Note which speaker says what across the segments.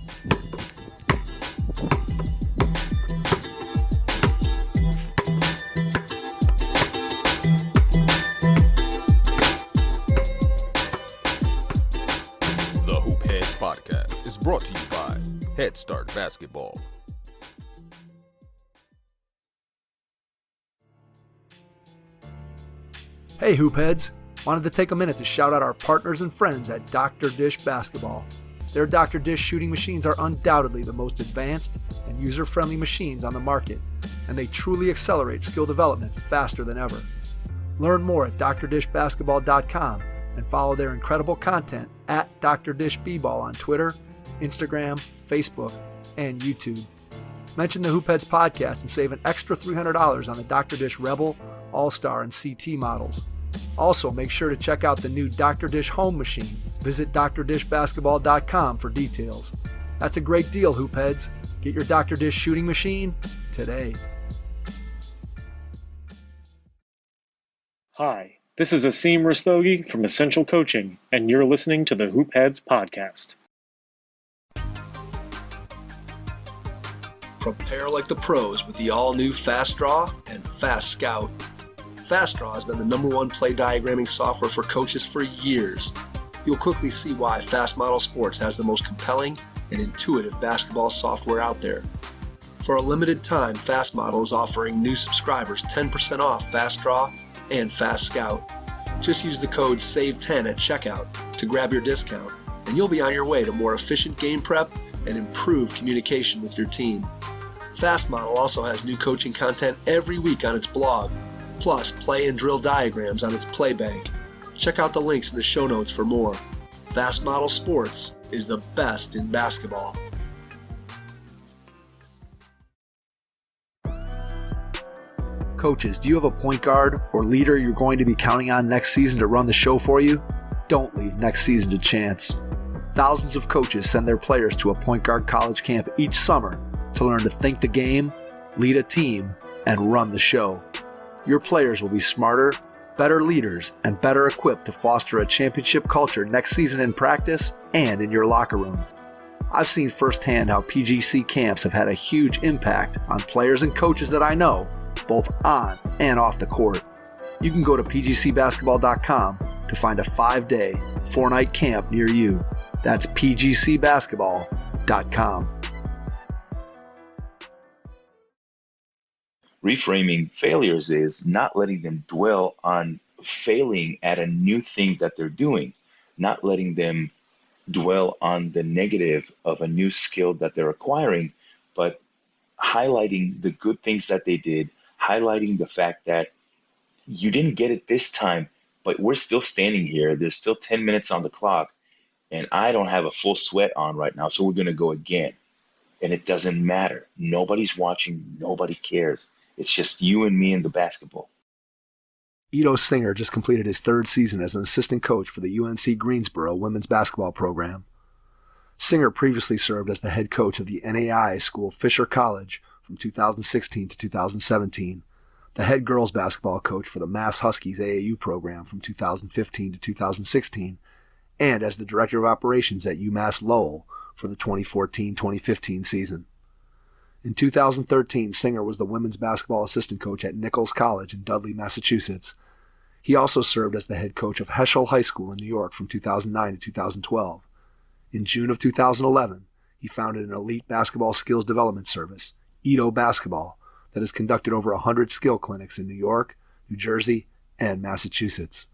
Speaker 1: The Hoop Heads Podcast is brought to you by Head Start Basketball.
Speaker 2: Hey Hoopheads! Wanted to take a minute to shout out our partners and friends at Dr. Dish Basketball. Their Dr. Dish shooting machines are undoubtedly the most advanced and user-friendly machines on the market, and they truly accelerate skill development faster than ever. Learn more at drdishbasketball.com and follow their incredible content at Dr. Dish B-Ball on Twitter, Instagram, Facebook, and YouTube. Mention the Hoopheads Podcast and save an extra $300 on the Dr. Dish Rebel, All-Star, and CT models. Also, make sure to check out the new Dr. Dish Home Machine. Visit drdishbasketball.com for details. That's a great deal, Hoopheads. Get your Dr. Dish shooting machine today.
Speaker 3: Hi, this is Asim Rastogi from Essential Coaching, and you're listening to the Hoopheads Podcast.
Speaker 4: Prepare like the pros with the all-new Fast Draw and Fast Scout. Fast Draw has been the #1 play diagramming software for coaches for years. You'll quickly see why Fast Model Sports has the most compelling and intuitive basketball software out there. For a limited time, Fast Model is offering new subscribers 10% off Fast Draw and Fast Scout. Just use the code SAVE10 at checkout to grab your discount, and you'll be on your way to more efficient game prep and improved communication with your team. Fast Model also has new coaching content every week on its blog, plus play and drill diagrams on its Playbank. Check out the links in the show notes for more. Fast Model Sports is the best in basketball.
Speaker 2: Coaches, do you have a point guard or leader you're going to be counting on next season to run the show for you? Don't leave next season to chance. Thousands of coaches send their players to a point guard college camp each summer to learn to think the game, lead a team, and run the show. Your players will be smarter, better leaders, and better equipped to foster a championship culture next season in practice and in your locker room. I've seen firsthand how PGC camps have had a huge impact on players and coaches that I know, both on and off the court. You can go to pgcbasketball.com to find a 5-day, 4-night camp near you. That's pgcbasketball.com.
Speaker 5: Reframing failures is not letting them dwell on failing at a new thing that they're doing, not letting them dwell on the negative of a new skill that they're acquiring, but highlighting the good things that they did, highlighting the fact that you didn't get it this time, but we're still standing here. There's still 10 minutes on the clock, and I don't have a full sweat on right now, so we're going to go again. And it doesn't matter. Nobody's watching. Nobody cares. It's just you and me and the basketball.
Speaker 2: Ido Singer just completed his 3rd season as an assistant coach for the UNC Greensboro women's basketball program. Singer previously served as the head coach of the NAIA school Fisher College from 2016 to 2017, the head girls basketball coach for the Mass Huskies AAU program from 2015 to 2016, and as the director of operations at UMass Lowell for the 2014-2015 season. In 2013, Singer was the women's basketball assistant coach at Nichols College in Dudley, Massachusetts. He also served as the head coach of Heschel High School in New York from 2009 to 2012. In June of 2011, he founded an elite basketball skills development service, IdoBasketball, that has conducted over 100 skill clinics in New York, New Jersey, and Massachusetts.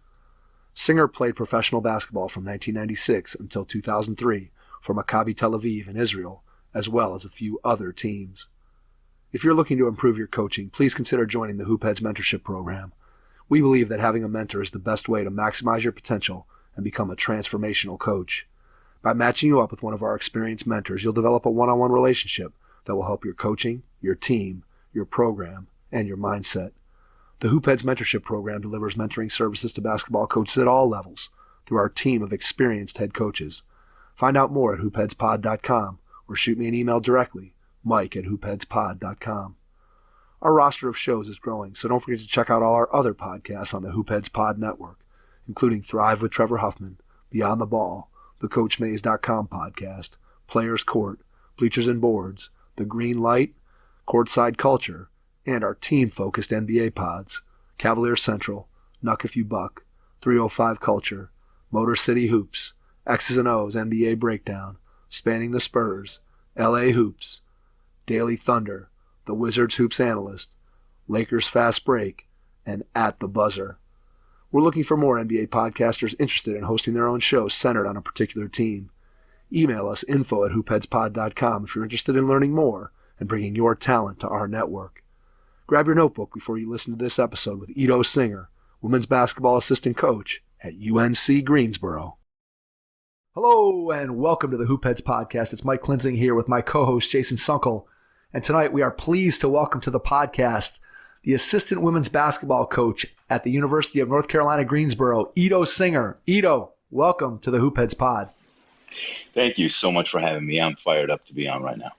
Speaker 2: Singer played professional basketball from 1996 until 2003 for Maccabi Tel-Aviv in Israel, as well as a few other teams. If you're looking to improve your coaching, please consider joining the Hoopheads Mentorship Program. We believe that having a mentor is the best way to maximize your potential and become a transformational coach. By matching you up with one of our experienced mentors, you'll develop a one-on-one relationship that will help your coaching, your team, your program, and your mindset. The Hoopheads Mentorship Program delivers mentoring services to basketball coaches at all levels through our team of experienced head coaches. Find out more at hoopheadspod.com or shoot me an email directly, mike@hoopheadspod.com. Our roster of shows is growing, so don't forget to check out all our other podcasts on the Hoopheads Pod Network, including Thrive with Trevor Huffman, Beyond the Ball, the CoachMaze.com podcast, Players Court, Bleachers and Boards, The Green Light, Courtside Culture, and our team-focused NBA pods, Cavalier Central, Nuck If You Buck, 305 Culture, Motor City Hoops, X's and O's NBA Breakdown, Spanning the Spurs, LA Hoops, Daily Thunder, The Wizards Hoops Analyst, Lakers Fast Break, and At the Buzzer. We're looking for more NBA podcasters interested in hosting their own shows centered on a particular team. Email us info@hoopheadspod.com if you're interested in learning more and bringing your talent to our network. Grab your notebook before you listen to this episode with Ido Singer, women's basketball assistant coach at UNC Greensboro. Hello and welcome to the Hoopheads Podcast. It's Mike Klinzing here with my co-host Jason Sunkel. And tonight we are pleased to welcome to the podcast the assistant women's basketball coach at the University of North Carolina, Greensboro, Ido Singer. Ido, welcome to the Hoopheads Pod.
Speaker 5: Thank you so much for having me. I'm fired up to be on right now.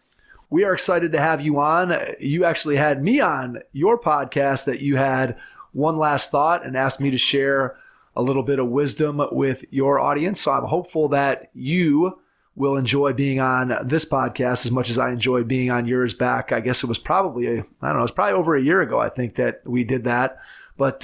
Speaker 2: We are excited to have you on. You actually had me on your podcast that you had one last thought and asked me to share a little bit of wisdom with your audience. So I'm hopeful that you will enjoy being on this podcast as much as I enjoyed being on yours back. I guess it was probably, it was probably over a year ago, I think, that we did that. But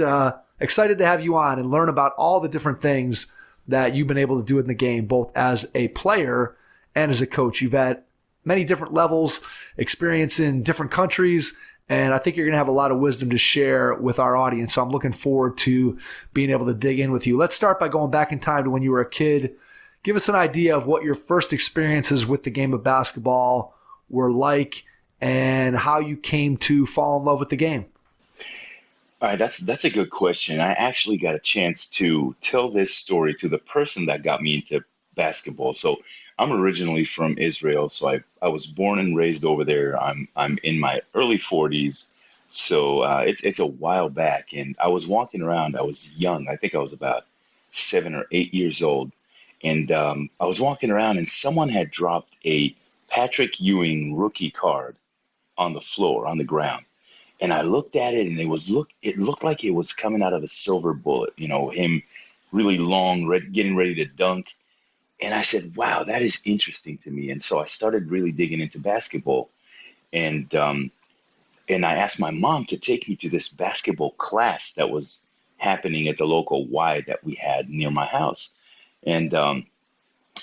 Speaker 2: excited to have you on and learn about all the different things that you've been able to do in the game, both as a player and as a coach. You've had many different levels, experience in different countries, and I think you're going to have a lot of wisdom to share with our audience. So I'm looking forward to being able to dig in with you. Let's start by going back in time to when you were a kid. Give us an idea of what your first experiences with the game of basketball were like and how you came to fall in love with the game.
Speaker 5: All right, that's a good question. I actually got a chance to tell this story to the person that got me into basketball. So I'm originally from Israel, so I was born and raised over there. I'm in my early 40s, so it's a while back, and I was walking around. I was young. I think I was about 7 or 8 years old. And I was walking around and someone had dropped a Patrick Ewing rookie card on the floor, on the ground. And I looked at it and it looked like it was coming out of a silver bullet, him really long, getting ready to dunk. And I said, wow, that is interesting to me. And so I started really digging into basketball. And I asked my mom to take me to this basketball class that was happening at the local Y that we had near my house. And I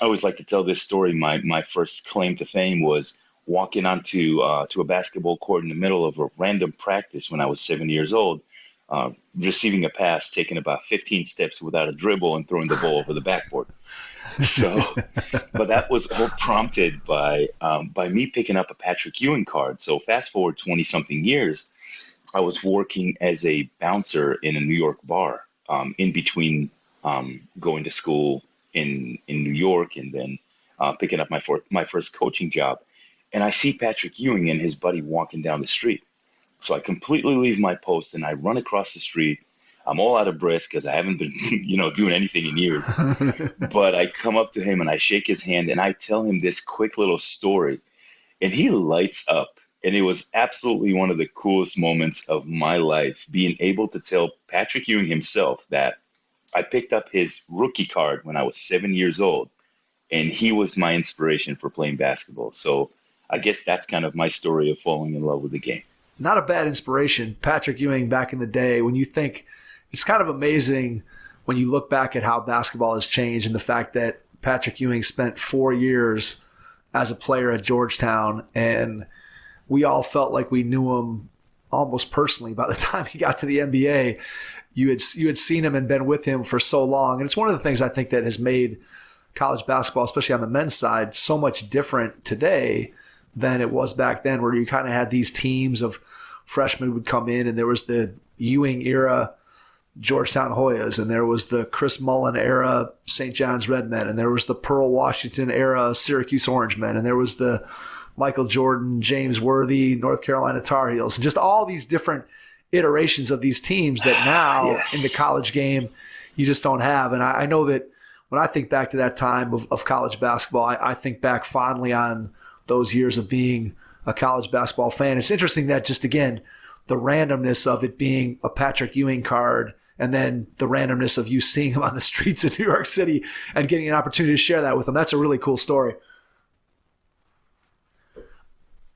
Speaker 5: always like to tell this story. My first claim to fame was walking onto to a basketball court in the middle of a random practice when I was 7 years old, receiving a pass, taking about 15 steps without a dribble and throwing the ball over the backboard. So, but that was all prompted by me picking up a Patrick Ewing card. So fast forward 20-something years, I was working as a bouncer in a New York bar in between going to school in New York and then picking up my first coaching job. And I see Patrick Ewing and his buddy walking down the street. So I completely leave my post and I run across the street. I'm all out of breath because I haven't been, doing anything in years. But I come up to him and I shake his hand and I tell him this quick little story. And he lights up. And it was absolutely one of the coolest moments of my life, being able to tell Patrick Ewing himself that I picked up his rookie card when I was 7 years old, and he was my inspiration for playing basketball. So I guess that's kind of my story of falling in love with the game.
Speaker 2: Not a bad inspiration. Patrick Ewing back in the day, when you think, it's kind of amazing when you look back at how basketball has changed and the fact that Patrick Ewing spent 4 years as a player at Georgetown, and we all felt like we knew him almost personally by the time he got to the NBA. You had seen him and been with him for so long. And it's one of the things I think that has made college basketball, especially on the men's side, so much different today than it was back then, where you kind of had these teams of freshmen would come in, and there was the Ewing era Georgetown Hoyas, and there was the Chris Mullen era St. John's Redmen, and there was the Pearl Washington era Syracuse Orangemen, and there was the Michael Jordan, James Worthy, North Carolina Tar Heels, and just all these different iterations of these teams that now in the college game you just don't have. And I know that when I think back to that time of college basketball, I think back fondly on those years of being a college basketball fan. It's interesting that just, again, the randomness of it being a Patrick Ewing card and then the randomness of you seeing him on the streets of New York City and getting an opportunity to share that with them. That's a really cool story.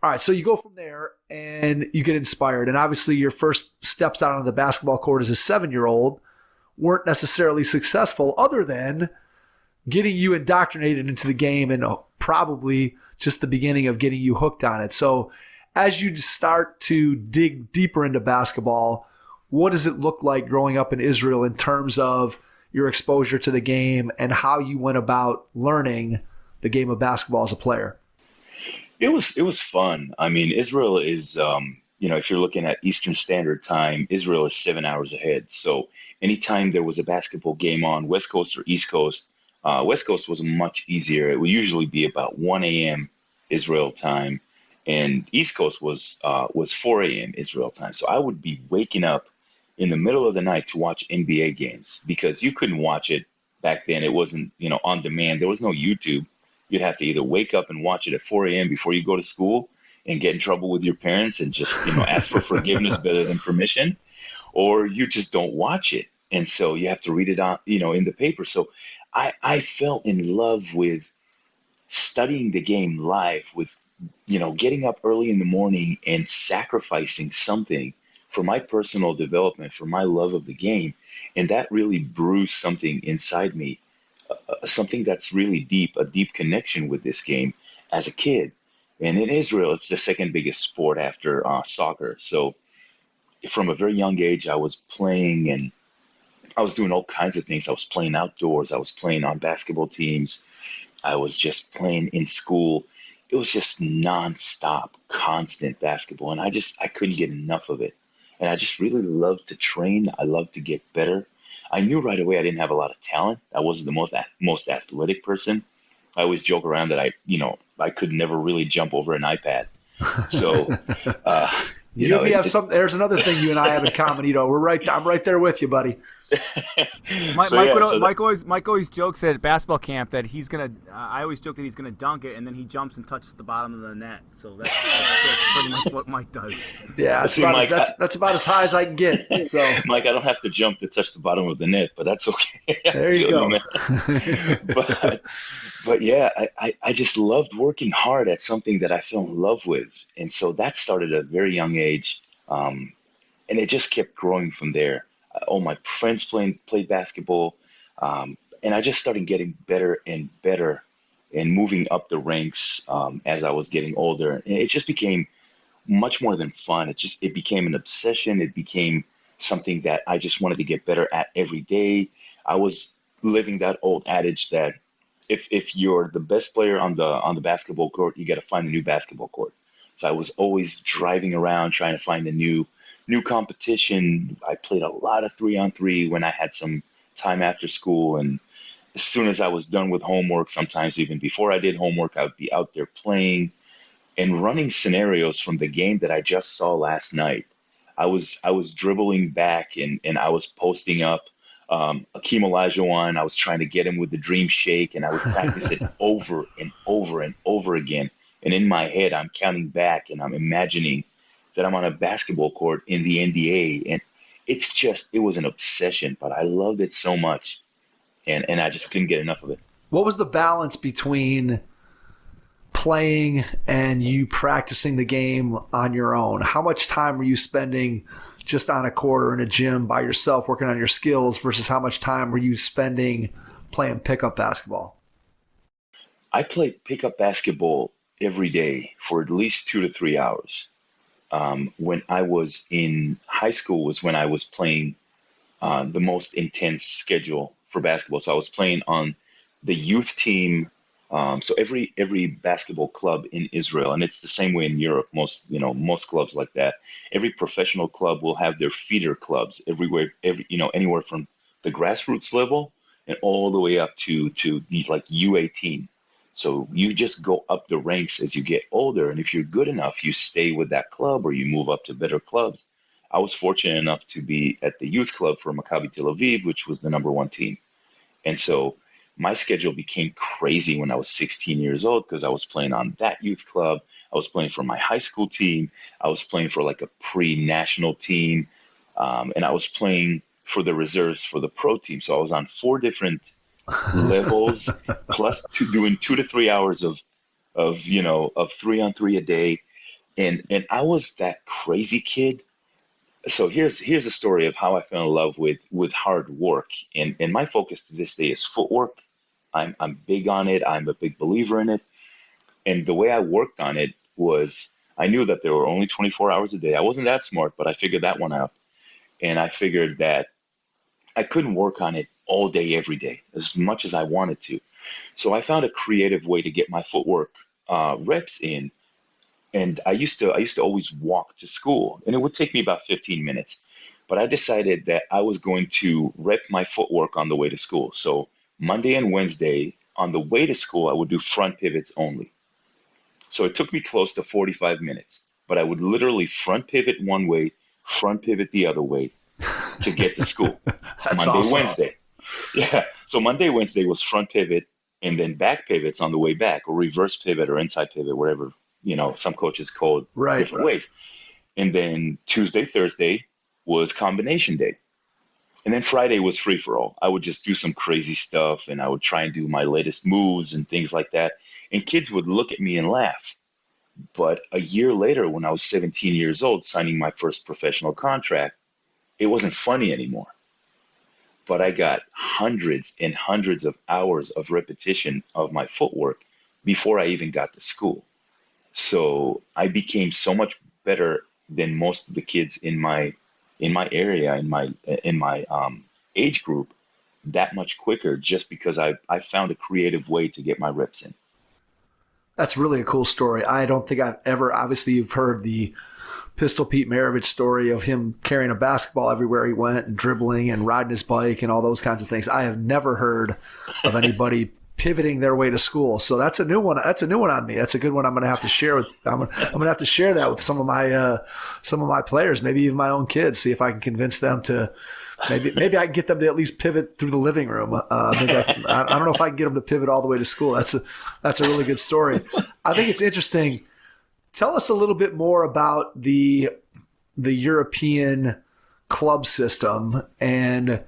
Speaker 2: All right, so you go from there and you get inspired. And obviously your first steps out on the basketball court as a 7-year-old weren't necessarily successful other than getting you indoctrinated into the game and probably just the beginning of getting you hooked on it. So as you start to dig deeper into basketball, what does it look like growing up in Israel in terms of your exposure to the game and how you went about learning the game of basketball as a player?
Speaker 5: It was fun. I mean, Israel is, if you're looking at Eastern Standard Time, Israel is 7 hours ahead. So anytime there was a basketball game on West Coast or East Coast, West Coast was much easier. It would usually be about 1 a.m. Israel time, and East Coast was 4 a.m. Israel time. So I would be waking up in the middle of the night to watch NBA games because you couldn't watch it back then. It wasn't, on demand. There was no YouTube. You'd have to either wake up and watch it at 4 a.m. before you go to school and get in trouble with your parents and just, ask for forgiveness better than permission, or you just don't watch it. And so you have to read it on, in the paper. So I fell in love with studying the game live, with, getting up early in the morning and sacrificing something for my personal development, for my love of the game. And that really bruised something inside me, something that's really deep, a deep connection with this game as a kid. And in Israel, it's the second biggest sport after soccer. So from a very young age, I was playing and I was doing all kinds of things. I was playing outdoors. I was playing on basketball teams. I was just playing in school. It was just nonstop, constant basketball. And I couldn't get enough of it. And I just really loved to train. I loved to get better. I knew right away I didn't have a lot of talent. I wasn't the most athletic person. I always joke around that I could never really jump over an iPad. So,
Speaker 2: there's another thing you and I have in common, I'm right there with you, buddy.
Speaker 6: Mike always jokes at basketball camp that he's gonna. I always joke that he's gonna dunk it, and then he jumps and touches the bottom of the net. So that's pretty much what Mike does. Yeah,
Speaker 2: that's about as high as I can get. So,
Speaker 5: Mike, I don't have to jump to touch the bottom of the net, but that's okay.
Speaker 2: There you go.
Speaker 5: But yeah, I just loved working hard at something that I fell in love with, and so that started at a very young age, and it just kept growing from there. All my friends played basketball, and I just started getting better and better and moving up the ranks as I was getting older. And it just became much more than fun. It became an obsession. It became something that I just wanted to get better at every day. I was living that old adage that if you're the best player on the basketball court, you got to find a new basketball court. So I was always driving around trying to find a new competition. I played a lot of 3-on-3 when I had some time after school. And as soon as I was done with homework, sometimes even before I did homework, I would be out there playing and running scenarios from the game that I just saw last night. I was dribbling back and I was posting up Akeem Olajuwon. I was trying to get him with the dream shake, and I would practice it over and over and over again. And in my head, I'm counting back and I'm imagining that I'm on a basketball court in the NBA. And it was an obsession, but I loved it so much. And I just couldn't get enough of it.
Speaker 2: What was the balance between playing and you practicing the game on your own? How much time were you spending just on a court or in a gym by yourself working on your skills versus how much time were you spending playing pickup basketball?
Speaker 5: I played pickup basketball every day for at least 2 to 3 hours. When I was in high school was when I was playing the most intense schedule for basketball. So I was playing on the youth team. So every basketball club in Israel, and it's the same way in Europe, most clubs like that, every professional club will have their feeder clubs anywhere from the grassroots level and all the way up to these like U18. So you just go up the ranks as you get older. And if you're good enough, you stay with that club or you move up to better clubs. I was fortunate enough to be at the youth club for Maccabi Tel-Aviv, which was the number 1 team. And so my schedule became crazy when I was 16 years old because I was playing on that youth club. I was playing for my high school team. I was playing for like a pre-national team. And I was playing for the reserves for the pro team. So I was on 4 different levels, plus doing 2 to 3 hours of 3-on-3 a day. And I was that crazy kid. So here's a story of how I fell in love with hard work. And my focus to this day is footwork. I'm big on it. I'm a big believer in it. And the way I worked on it was I knew that there were only 24 hours a day. I wasn't that smart, but I figured that one out. And I figured that I couldn't work on it all day, every day, as much as I wanted to. So I found a creative way to get my footwork reps in. And I used to always walk to school, and it would take me about 15 minutes. But I decided that I was going to rep my footwork on the way to school. So Monday and Wednesday on the way to school, I would do front pivots only. So it took me close to 45 minutes, but I would literally front pivot one way, front pivot the other way to get to school.
Speaker 2: That's
Speaker 5: Monday,
Speaker 2: awesome.
Speaker 5: Wednesday. Yeah. So Monday, Wednesday was front pivot and then back pivots on the way back, or reverse pivot or inside pivot, whatever, some coaches call it different ways. And then Tuesday, Thursday was combination day. And then Friday was free for all. I would just do some crazy stuff and I would try and do my latest moves and things like that. And kids would look at me and laugh. But a year later, when I was 17 years old, signing my first professional contract, it wasn't funny anymore. But I got hundreds and hundreds of hours of repetition of my footwork before I even got to school. So I became so much better than most of the kids in my area, in my age group, that much quicker, just because I found a creative way to get my reps in.
Speaker 2: That's really a cool story. I don't think I've ever, obviously you've heard the Pistol Pete Maravich story of him carrying a basketball everywhere he went and dribbling and riding his bike and all those kinds of things. I have never heard of anybody pivoting their way to school. So that's a new one. That's a new one on me. That's a good one. I'm going to have to share with. I'm going to have to share that with some of my players, maybe even my own kids. See if I can convince them to. Maybe I can get them to at least pivot through the living room. I don't know if I can get them to pivot all the way to school. That's a really good story. I think it's interesting. Tell us a little bit more about the European club system and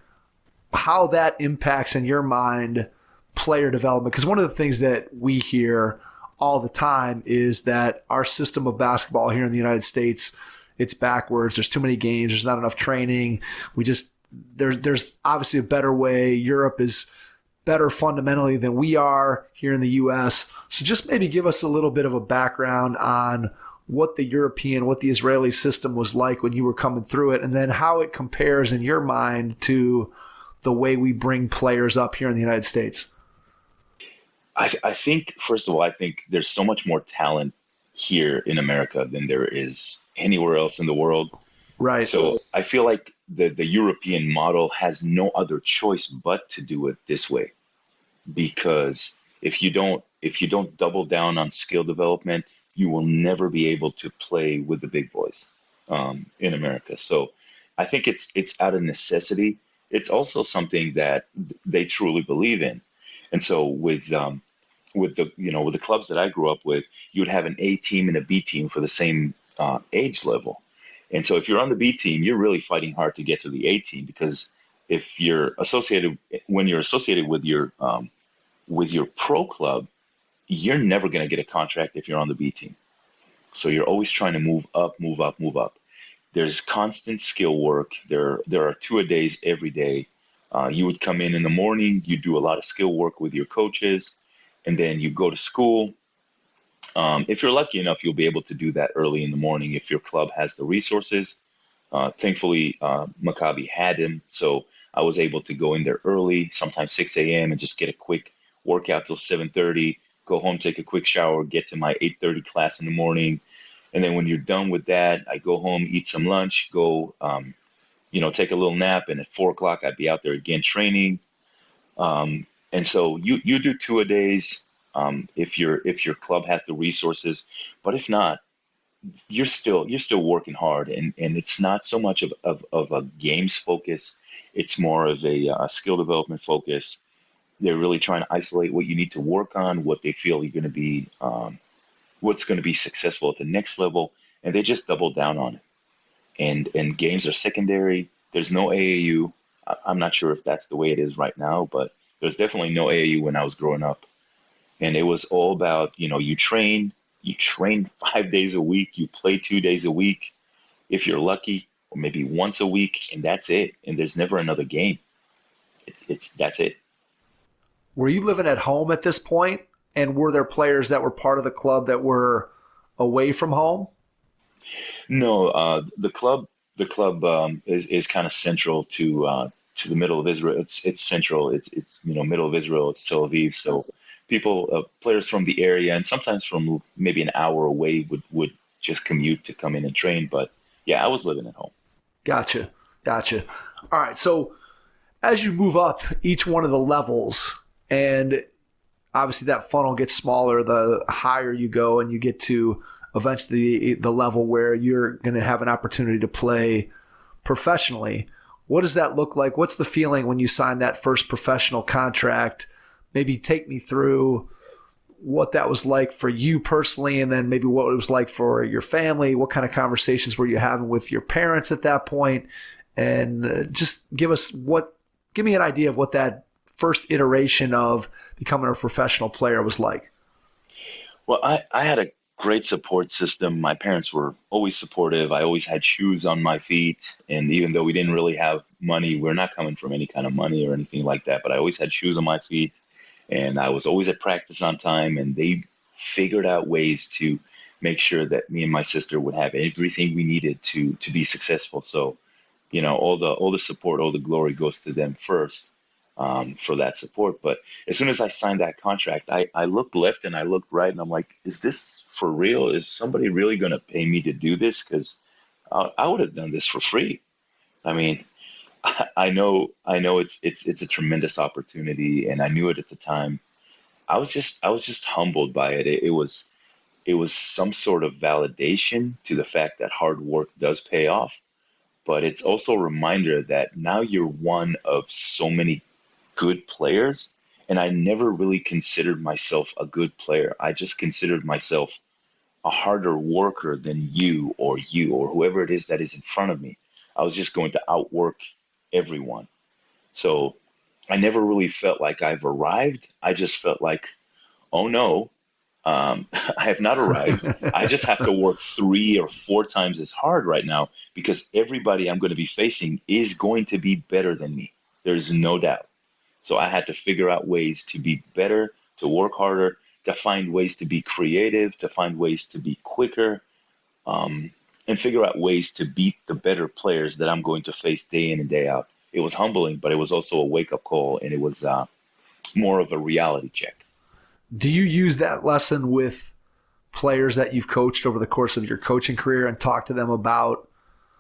Speaker 2: how that impacts in your mind player development. Because one of the things that we hear all the time is that our system of basketball here in the United States, it's backwards. There's too many games. There's not enough training. There's obviously a better way. Europe is better fundamentally than we are here in the U.S. So just maybe give us a little bit of a background on what the Israeli system was like when you were coming through it, and then how it compares in your mind to the way we bring players up here in the United States.
Speaker 5: I think, first of all, I think there's so much more talent here in America than there is anywhere else in the world.
Speaker 2: Right.
Speaker 5: So I feel like the European model has no other choice but to do it this way, because if you don't double down on skill development, you will never be able to play with the big boys in America. So I think it's out of necessity. It's also something that they truly believe in. And so with the clubs that I grew up with, you would have an A team and a B team for the same age level. And so if you're on the B team, you're really fighting hard to get to the A team, because if when you're associated with your pro club, you're never going to get a contract if you're on the B team. So you're always trying to move up, move up, move up. There's constant skill work. There are two-a-days every day. You would come in the morning, you do a lot of skill work with your coaches, and then you go to school. If you're lucky enough, you'll be able to do that early in the morning if your club has the resources. Thankfully, Maccabi had them, so I was able to go in there early, sometimes 6 a.m., and just get a quick workout till 7:30, go home, take a quick shower, get to my 8:30 class in the morning. And then when you're done with that, I go home, eat some lunch, go take a little nap, and at 4 o'clock I'd be out there again training. And so you do two-a-days if your club has the resources, but if not, you're still working hard, and it's not so much of a games focus. It's more of a skill development focus. They're really trying to isolate what you need to work on, what they feel you're going to be, what's going to be successful at the next level, and they just double down on it. And games are secondary. There's no AAU. I'm not sure if that's the way it is right now, but there's definitely no AAU when I was growing up. And it was all about, you train, you train 5 days a week, you play 2 days a week, if you're lucky, or maybe once a week, and that's it. And there's never another game. That's it.
Speaker 2: Were you living at home at this point? And were there players that were part of the club that were away from home?
Speaker 5: No, the club is kind of central to the middle of Israel. It's central. It's middle of Israel. It's Tel Aviv. So people, players from the area, and sometimes from maybe an hour away, would just commute to come in and train. But yeah, I was living at home.
Speaker 2: Gotcha. All right. So as you move up each one of the levels, and obviously that funnel gets smaller the higher you go, and you get to eventually the level where you're going to have an opportunity to play professionally. What does that look like? What's the feeling when you sign that first professional contract? Maybe take me through what that was like for you personally, and then maybe what it was like for your family. What kind of conversations were you having with your parents at that point? And just give me an idea of what that first iteration of becoming a professional player was like.
Speaker 5: Well, I had a great support system. My parents were always supportive. I always had shoes on my feet. And even though we didn't really have money, we're not coming from any kind of money or anything like that, but I always had shoes on my feet, and I was always at practice on time, and they figured out ways to make sure that me and my sister would have everything we needed to be successful. So, all the support, all the glory goes to them first. For that support. But as soon as I signed that contract, I looked left and I looked right, and I'm like, is this for real? Is somebody really going to pay me to do this? Because I would have done this for free. I mean, I know it's a tremendous opportunity, and I knew it at the time. I was just humbled by it. It was some sort of validation to the fact that hard work does pay off, but it's also a reminder that now you're one of so many good players, and I never really considered myself a good player. I just considered myself a harder worker than you or whoever it is that is in front of me. I was just going to outwork everyone. So I never really felt like I've arrived. I just felt like, oh no, I have not arrived. I just have to work 3 or 4 times as hard right now, because everybody I'm going to be facing is going to be better than me. There's no doubt. So I had to figure out ways to be better, to work harder, to find ways to be creative, to find ways to be quicker, and figure out ways to beat the better players that I'm going to face day in and day out. It was humbling, but it was also a wake-up call, and it was more of a reality check.
Speaker 2: Do you use that lesson with players that you've coached over the course of your coaching career and talk to them about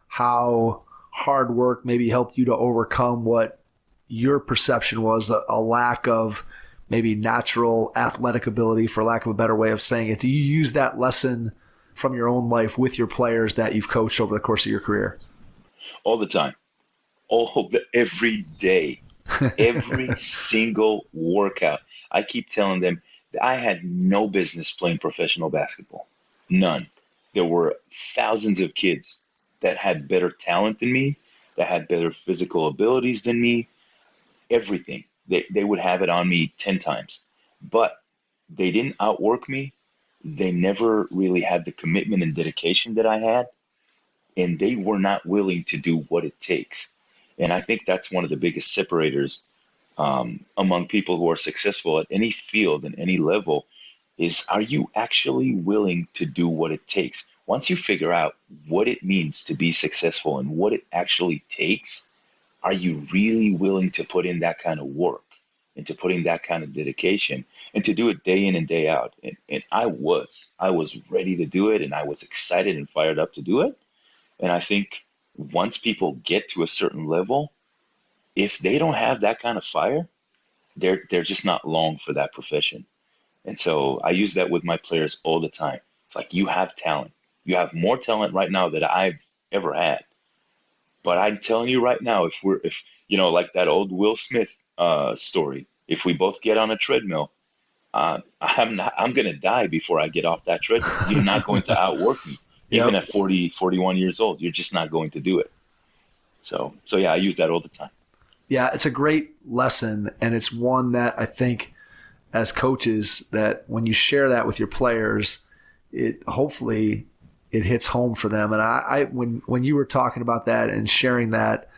Speaker 2: how hard work maybe helped you to overcome what your perception was a lack of maybe natural athletic ability, for lack of a better way of saying it? Do you use that lesson from your own life with your players that you've coached over the course of your career?
Speaker 5: All the time. Every day. Every single workout. I keep telling them that I had no business playing professional basketball. None. There were thousands of kids that had better talent than me, that had better physical abilities than me. Everything. They would have it on me 10 times. But they didn't outwork me. They never really had the commitment and dedication that I had. And they were not willing to do what it takes. And I think that's one of the biggest separators among people who are successful at any field and any level is, are you actually willing to do what it takes? Once you figure out what it means to be successful and what it actually takes, are you really willing to put in that kind of work and to put in that kind of dedication and to do it day in and day out? And I was ready to do it, and I was excited and fired up to do it. And I think once people get to a certain level, if they don't have that kind of fire, they're just not long for that profession. And so I use that with my players all the time. It's like, you have talent. You have more talent right now than I've ever had. But I'm telling you right now, if like that old Will Smith story, if we both get on a treadmill, I'm going to die before I get off that treadmill. You're not going to outwork me. Yep. Even at 40, 41 years old, you're just not going to do it. So yeah, I use that all the time.
Speaker 2: Yeah, it's a great lesson, and it's one that I think as coaches, that when you share that with your players, hopefully it hits home for them. And I when you were talking about that and sharing that,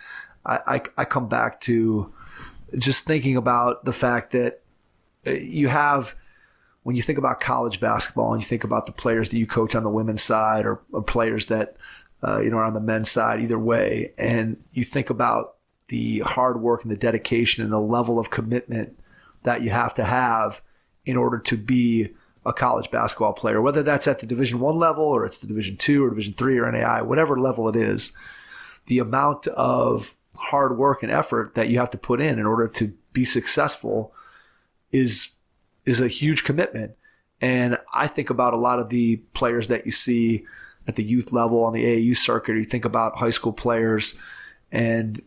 Speaker 2: I come back to just thinking about the fact that you have, when you think about college basketball and you think about the players that you coach on the women's side or players that are on the men's side, either way, and you think about the hard work and the dedication and the level of commitment that you have to have in order to be a college basketball player, whether that's at the Division I level or it's the Division II or Division III or NAIA, whatever level it is, the amount of hard work and effort that you have to put in order to be successful is a huge commitment. And I think about a lot of the players that you see at the youth level on the AAU circuit. You think about high school players, and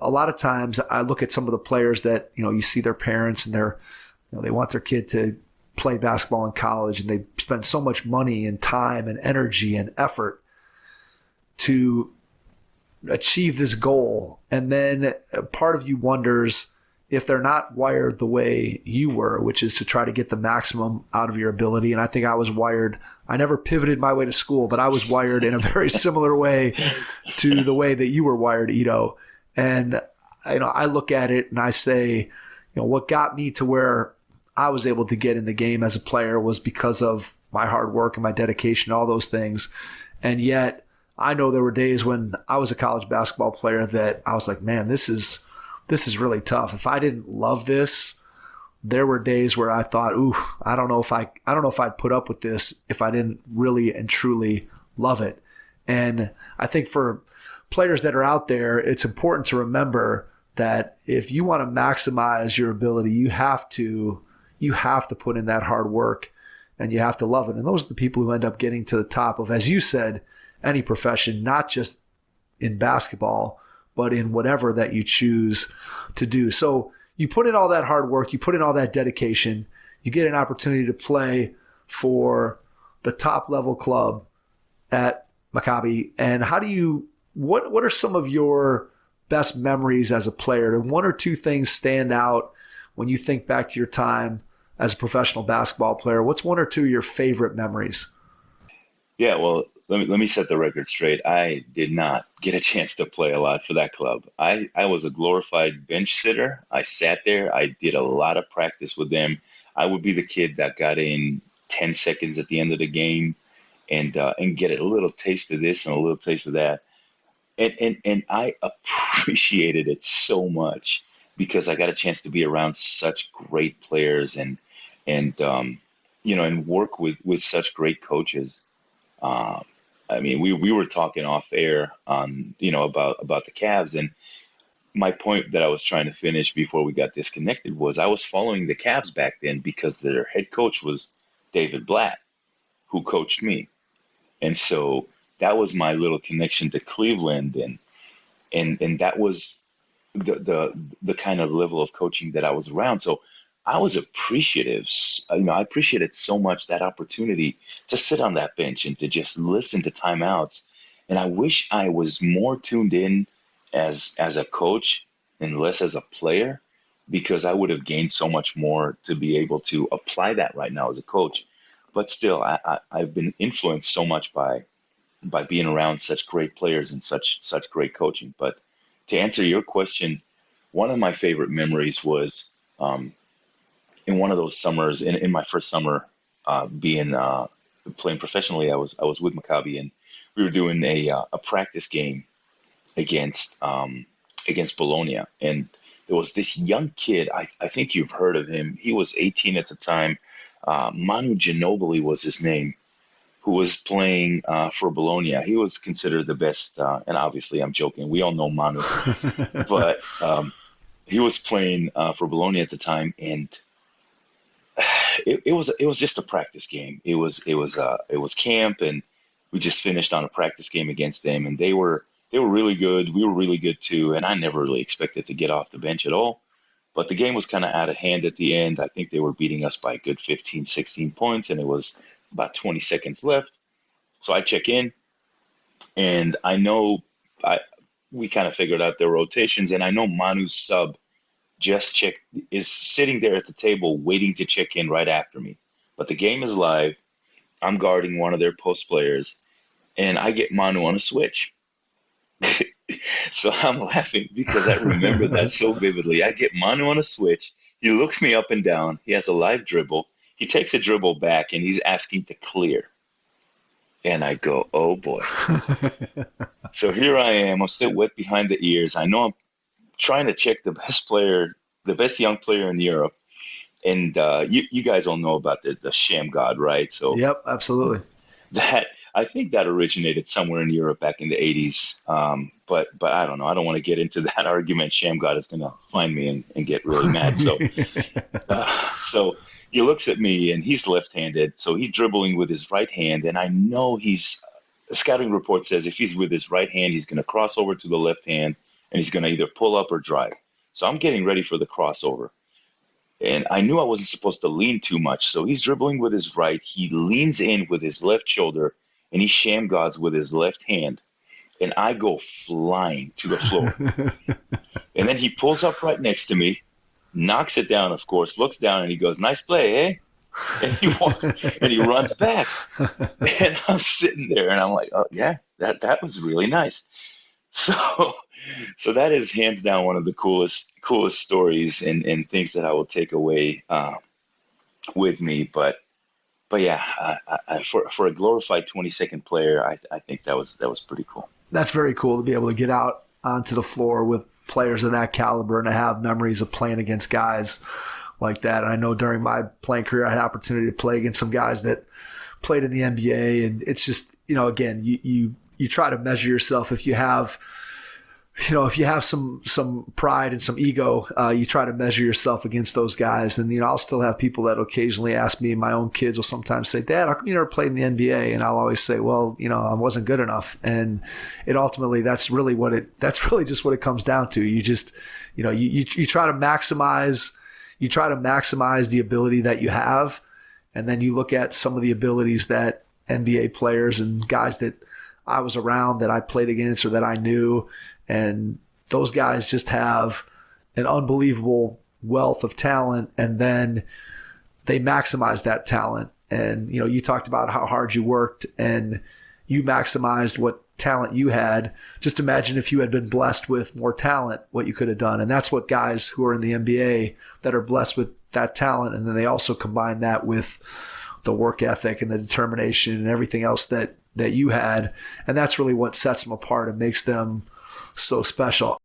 Speaker 2: a lot of times I look at some of the players that, you see their parents and they want their kid to play basketball in college, and they spend so much money and time and energy and effort to achieve this goal. And then part of you wonders if they're not wired the way you were, which is to try to get the maximum out of your ability. And I think I was wired, I never pivoted my way to school, but I was wired in a very similar way to the way that you were wired, Ido. And I look at it and I say, what got me to where I was able to get in the game as a player was because of my hard work and my dedication, all those things. And yet I know there were days when I was a college basketball player that I was like, man, this is really tough. If I didn't love this, there were days where I thought, ooh, I don't know if I'd put up with this if I didn't really and truly love it. And I think for players that are out there, it's important to remember that if you want to maximize your ability, you have to put in that hard work and you have to love it. And those are the people who end up getting to the top of, as you said, any profession, not just in basketball, but in whatever that you choose to do. So you put in all that hard work, you put in all that dedication, you get an opportunity to play for the top level club at Maccabi. And what are some of your best memories as a player? Do one or two things stand out when you think back to your time as a professional basketball player? What's one or two of your favorite memories?
Speaker 5: Yeah, well, let me set the record straight. I did not get a chance to play a lot for that club. I was a glorified bench sitter. I sat there. I did a lot of practice with them. I would be the kid that got in 10 seconds at the end of the game and get a little taste of this and a little taste of that. And I appreciated it so much because I got a chance to be around such great players and work with such great coaches. We were talking off air on, about the Cavs, and my point that I was trying to finish before we got disconnected was I was following the Cavs back then because their head coach was David Blatt, who coached me. And so that was my little connection to Cleveland, and that was the kind of level of coaching that I was around. So I was appreciative. I appreciated so much that opportunity to sit on that bench and to just listen to timeouts. And I wish I was more tuned in as a coach and less as a player, because I would have gained so much more to be able to apply that right now as a coach. But still, I've been influenced so much by being around such great players and such great coaching. But to answer your question, one of my favorite memories was in one of those summers, in my first summer playing professionally. I was with Maccabi, and we were doing a practice game against Bologna, and there was this young kid. I think you've heard of him. He was 18 at the time. Manu Ginobili was his name, who was playing for Bologna. He was considered the best, and obviously I'm joking. We all know Manu, but he was playing for Bologna at the time, and it was just a practice game. It was camp, and we just finished on a practice game against them, and they were really good. We were really good too, and I never really expected to get off the bench at all. But the game was kind of out of hand at the end. I think they were beating us by a good 15, 16 points, and it was about 20 seconds left. So I check in, and I know we kind of figured out their rotations, and I know Manu's sub is sitting there at the table waiting to check in right after me. But the game is live. I'm guarding one of their post players, and I get Manu on a switch. So I'm laughing because I remember that so vividly. I get Manu on a switch. He looks me up and down. He has a live dribble. He takes a dribble back, and he's asking to clear. And I go, oh, boy. So here I am. I'm still wet behind the ears. I know I'm trying to check the best young player in Europe. And you guys all know about the sham god, right? So
Speaker 2: yep, absolutely.
Speaker 5: I think that originated somewhere in Europe back in the 80s. But I don't know. I don't want to get into that argument. Sham God is going to find me and get really mad. So he looks at me, and he's left-handed. So he's dribbling with his right hand. And I know the scouting report says if he's with his right hand, he's going to cross over to the left hand, and he's going to either pull up or drive. So I'm getting ready for the crossover. And I knew I wasn't supposed to lean too much. So he's dribbling with his right. He leans in with his left shoulder, and he sham gods with his left hand. And I go flying to the floor. And then he pulls up right next to me, knocks it down, of course, looks down, and he goes, nice play, eh? And he runs back. And I'm sitting there, and I'm like, oh, yeah, that was really nice. So that is hands down one of the coolest stories and things that I will take away with me. But yeah, for a glorified 22nd player, I think that was pretty cool.
Speaker 2: That's very cool to be able to get out onto the floor with players of that caliber and to have memories of playing against guys like that. And I know during my playing career, I had opportunity to play against some guys that played in the NBA. And it's just, again, you try to measure yourself. If you have some pride and some ego, you try to measure yourself against those guys. And, I'll still have people that occasionally ask me, my own kids will sometimes say, Dad, how come you never played in the NBA? And I'll always say, well, I wasn't good enough. And it ultimately, that's really just what it comes down to. You just, you try to maximize the ability that you have. And then you look at some of the abilities that NBA players and guys that I was around, that I played against or that I knew, and those guys just have an unbelievable wealth of talent, and then they maximize that talent. And, you talked about how hard you worked and you maximized what talent you had. Just imagine if you had been blessed with more talent, what you could have done. And that's what guys who are in the NBA that are blessed with that talent, and then they also combine that with the work ethic and the determination and everything else that you had. And that's really what sets them apart and makes them so special.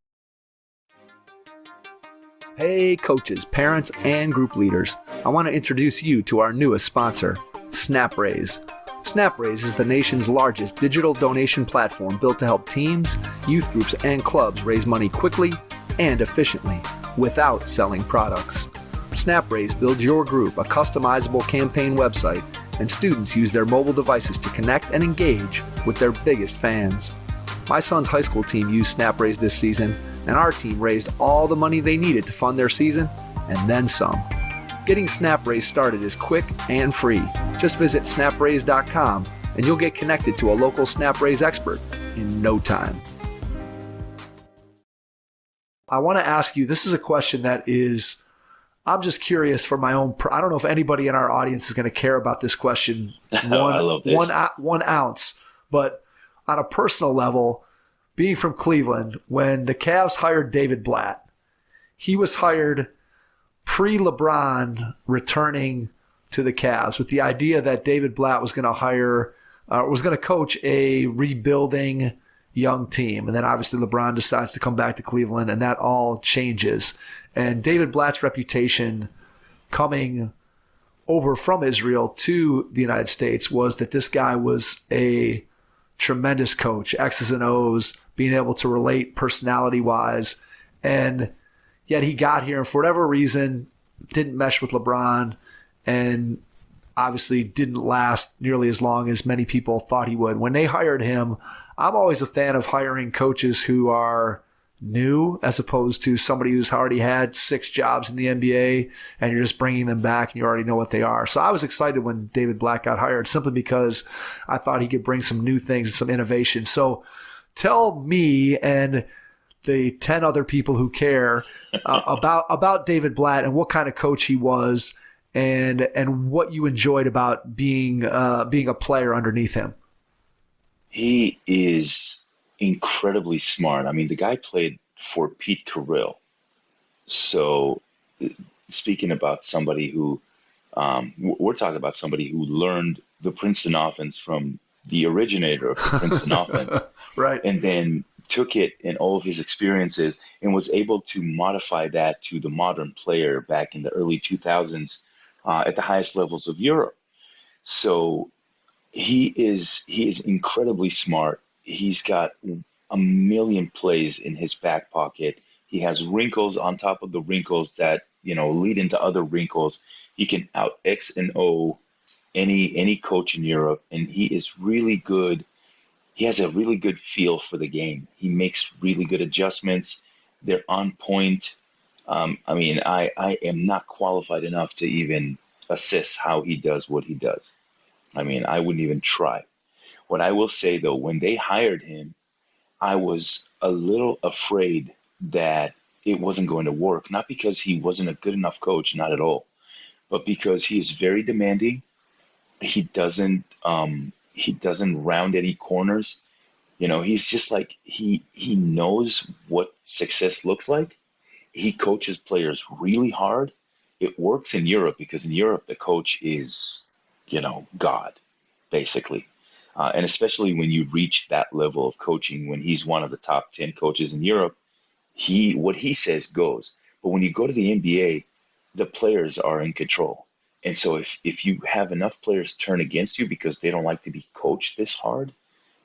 Speaker 2: Hey coaches, parents, and group leaders. I want to introduce you to our newest sponsor, SnapRaise. SnapRaise is the nation's largest digital donation platform built to help teams, youth groups, and clubs raise money quickly and efficiently without selling products. SnapRaise builds your group a customizable campaign website, and students use their mobile devices to connect and engage with their biggest fans. My son's high school team used SnapRaise this season, and our team raised all the money they needed to fund their season, and then some. Getting SnapRaise started is quick and free. Just visit snapraise.com, and you'll get connected to a local SnapRaise expert in no time. I want to ask you, this is a question that is, I'm just curious for my own, I don't know if anybody in our audience is going to care about this question one ounce, but on a personal level, being from Cleveland, when the Cavs hired David Blatt, he was hired pre-LeBron returning to the Cavs with the idea that David Blatt was going to coach a rebuilding young team. And then obviously LeBron decides to come back to Cleveland, and that all changes. And David Blatt's reputation coming over from Israel to the United States was that this guy was a tremendous coach, X's and O's, being able to relate personality-wise. And yet he got here and for whatever reason didn't mesh with LeBron and obviously didn't last nearly as long as many people thought he would. When they hired him, I'm always a fan of hiring coaches who are new as opposed to somebody who's already had 6 jobs in the NBA and you're just bringing them back and you already know what they are. So I was excited when David Blatt got hired simply because I thought he could bring some new things and some innovation. So tell me and the 10 other people who care about David Blatt and what kind of coach he was and what you enjoyed about being a player underneath him.
Speaker 5: He is incredibly smart. I mean, the guy played for Pete Carrill. So speaking about somebody who, we're talking about somebody who learned the Princeton offense from the originator of the Princeton offense.
Speaker 2: Right.
Speaker 5: And then took it in all of his experiences and was able to modify that to the modern player back in the early 2000s at the highest levels of Europe. So he is incredibly smart. He's got a million plays in his back pocket. He has wrinkles on top of the wrinkles that, lead into other wrinkles. He can out X and O any coach in Europe, and he is really good. He has a really good feel for the game. He makes really good adjustments. They're on point. I am not qualified enough to even assess how he does what he does. I mean, I wouldn't even try. What I will say, though, when they hired him, I was a little afraid that it wasn't going to work, not because he wasn't a good enough coach, not at all, but because he is very demanding. He doesn't round any corners. He's just like, he knows what success looks like. He coaches players really hard. It works in Europe because in Europe, the coach is, God, basically. And especially when you reach that level of coaching, when he's one of the top 10 coaches in Europe, what he says goes. But when you go to the NBA, the players are in control. And so if you have enough players turn against you because they don't like to be coached this hard,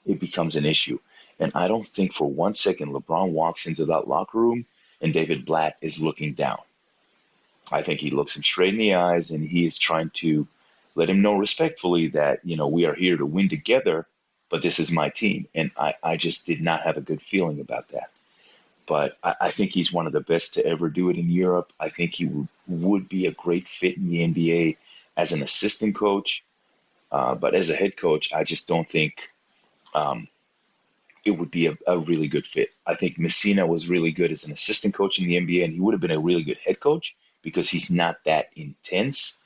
Speaker 5: it becomes an issue. And I don't think for 1 second LeBron walks into that locker room and David Blatt is looking down. I think he looks him straight in the eyes and he is trying to let him know respectfully that, we are here to win together, but this is my team. And I just did not have a good feeling about that. But I think he's one of the best to ever do it in Europe. I think he would be a great fit in the NBA as an assistant coach. But as a head coach, I just don't think it would be a really good fit. I think Messina was really good as an assistant coach in the NBA, and he would have been a really good head coach because he's not that intense.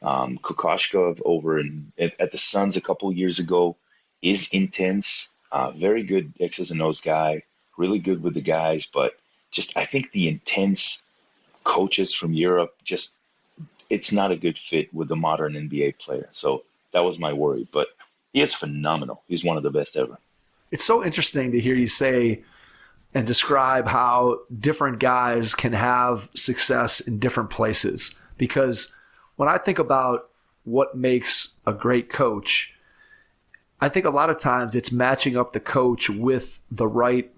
Speaker 5: Kokoshkov over at the Suns a couple years ago is intense, very good X's and O's guy, really good with the guys, but just I think the intense coaches from Europe, it's not a good fit with the modern NBA player. So that was my worry, but he is phenomenal. He's one of the best ever.
Speaker 2: It's so interesting to hear you say and describe how different guys can have success in different places. Because when I think about what makes a great coach, I think a lot of times it's matching up the coach with the right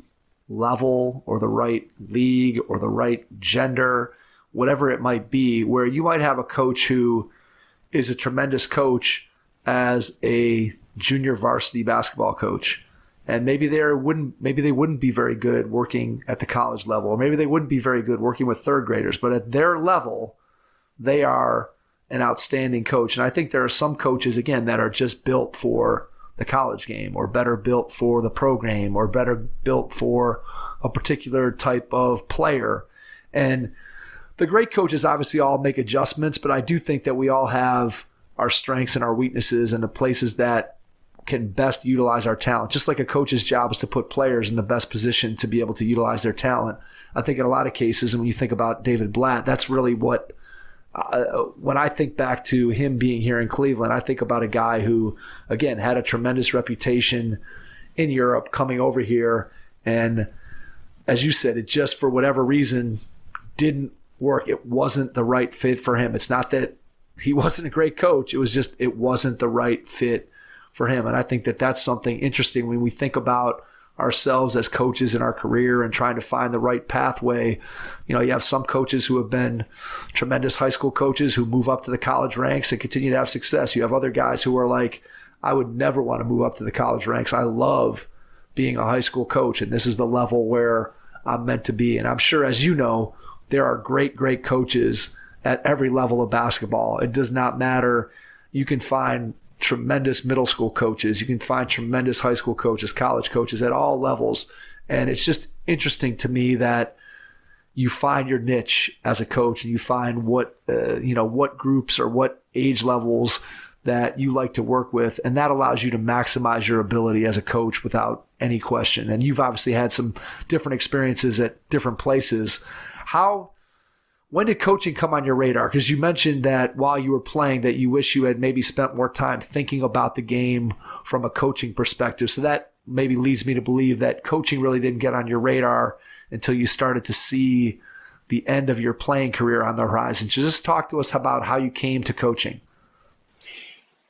Speaker 2: level or the right league or the right gender, whatever it might be, where you might have a coach who is a tremendous coach as a junior varsity basketball coach. And maybe they wouldn't be very good working at the college level, or maybe they wouldn't be very good working with third graders, but at their level, they are an outstanding coach. And I think there are some coaches, again, that are just built for the college game, or better built for the pro game, or better built for a particular type of player. And the great coaches obviously all make adjustments, but I do think that we all have our strengths and our weaknesses and the places that can best utilize our talent. Just like a coach's job is to put players in the best position to be able to utilize their talent. I think in a lot of cases, and when you think about David Blatt, that's really what when I think back to him being here in Cleveland, I think about a guy who, again, had a tremendous reputation in Europe coming over here. And as you said, it just, for whatever reason, didn't work. It wasn't the right fit for him. It's not that he wasn't a great coach. It was just, it wasn't the right fit for him. And I think that that's something interesting when we think about ourselves as coaches in our career and trying to find the right pathway. You have some coaches who have been tremendous high school coaches who move up to the college ranks and continue to have success. You have other guys who are like, I would never want to move up to the college ranks. I love being a high school coach, and this is the level where I'm meant to be. And I'm sure, as you know, there are great, great coaches at every level of basketball. It does not matter. You can find tremendous middle school coaches. You can find tremendous high school coaches, college coaches at all levels. And it's just interesting to me that, you find your niche as a coach, and you find what groups or what age levels that you like to work with, and that allows you to maximize your ability as a coach without any question. And you've obviously had some different experiences at different places. When did coaching come on your radar? Because you mentioned that while you were playing that you wish you had maybe spent more time thinking about the game from a coaching perspective. So that maybe leads me to believe that coaching really didn't get on your radar until you started to see the end of your playing career on the horizon. So just talk to us about how you came to coaching.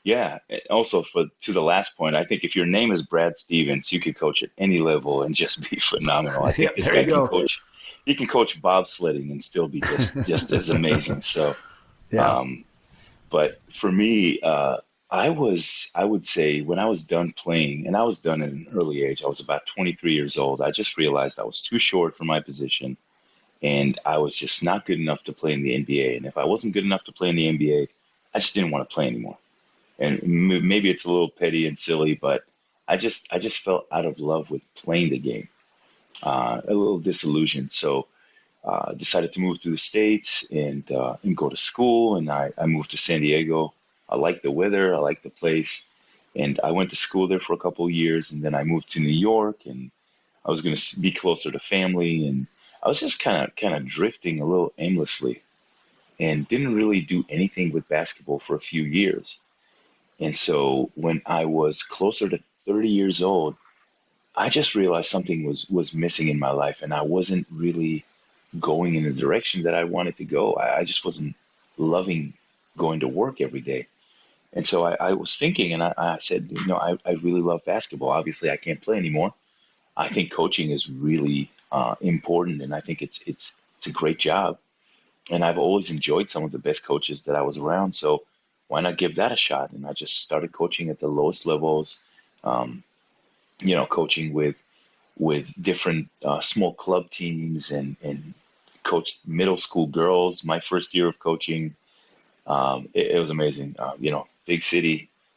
Speaker 5: Yeah. Also, to the last point, I think if your name is Brad Stevens, you could coach at any level and just be phenomenal. I think this guy can coach. He can coach bobsledding and still be just as amazing. So,
Speaker 2: yeah.
Speaker 5: But for me, I would say when I was done playing, and I was done at an early age, I was about 23 years old. I just realized I was too short for my position, and I was just not good enough to play in the NBA. And if I wasn't good enough to play in the NBA, I just didn't want to play anymore. And maybe it's a little petty and silly, but I just felt out of love with playing the game, a little disillusioned. So decided to move to the States and go to school. And I moved to San Diego. I liked the weather. I liked the place. And I went to school there for a couple of years. And then I moved to New York, and I was going to be closer to family. And I was just kind of drifting a little aimlessly and didn't really do anything with basketball for a few years. And so when I was closer to 30 years old, I just realized something was missing in my life, and I wasn't really going in the direction that I wanted to go. I just wasn't loving going to work every day. And so I was thinking, and I said, I really love basketball. Obviously, I can't play anymore. I think coaching is really important, and I think it's a great job. And I've always enjoyed some of the best coaches that I was around. So why not give that a shot? And I just started coaching at the lowest levels, coaching with different small club teams and coached middle school girls my first year of coaching. It was amazing.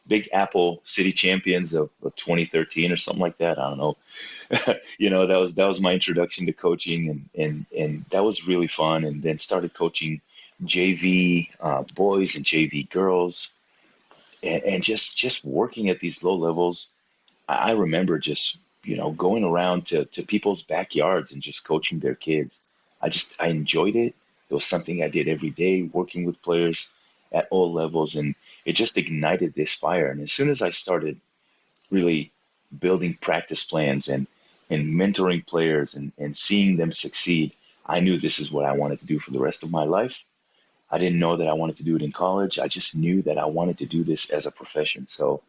Speaker 5: Big Apple City champions of 2013 or something like that. I don't know. That was my introduction to coaching, and that was really fun. And then started coaching JV boys and JV girls, and just working at these low levels. I remember just going around to people's backyards and just coaching their kids. I enjoyed it. It was something I did every day, working with players at all levels, and it just ignited this fire. And as soon as I started really building practice plans and mentoring players and seeing them succeed, I knew this is what I wanted to do for the rest of my life. I didn't know that I wanted to do it in college. I just knew that I wanted to do this as a profession. So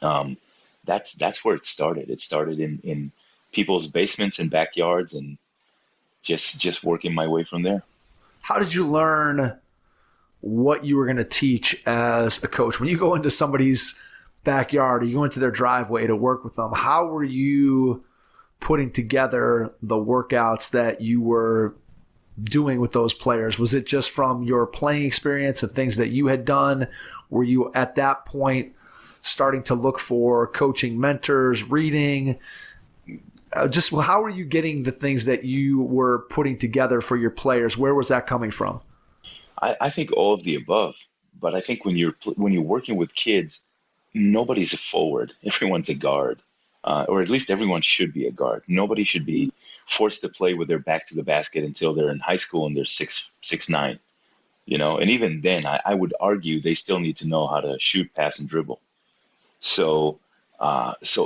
Speaker 5: that's where it started. It started in people's basements and backyards, and just working my way from there.
Speaker 2: How did you learn what you were going to teach as a coach? When you go into somebody's backyard or you go into their driveway to work with them, how were you putting together the workouts that you were doing with those players? Was it just from your playing experience and things that you had done? Were you at that point starting to look for coaching mentors, reading? How are you getting the things that you were putting together for your players? Where was that coming from?
Speaker 5: I think all of the above. But I think when you're working with kids, nobody's a forward. Everyone's a guard, or at least everyone should be a guard. Nobody should be forced to play with their back to the basket until they're in high school and they're 6'9". And even then, I would argue they still need to know how to shoot, pass, and dribble. So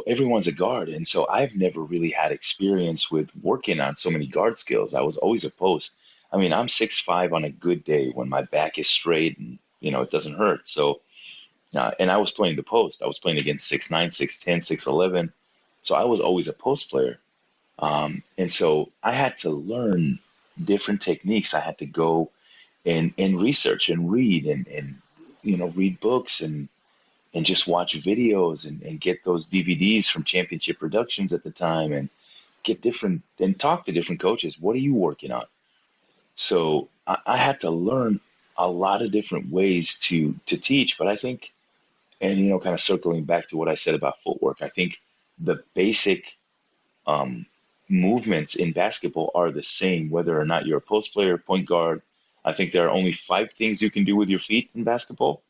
Speaker 5: everyone's a guard. And so I've never really had experience with working on so many guard skills. I was always a post. I mean, I'm 6'5" on a good day when my back is straight and, it doesn't hurt. So, and I was playing the post. I was playing against 6'9", 6'10", 6'11". So I was always a post player. And so I had to learn different techniques. I had to go and research and read and read books and just watch videos and get those DVDs from Championship Productions at the time and talk to different coaches. What are you working on? So I had to learn a lot of different ways to teach, but I think, and kind of circling back to what I said about footwork, I think the basic movements in basketball are the same, whether or not you're a post player, point guard. I think there are only 5 things you can do with your feet in basketball.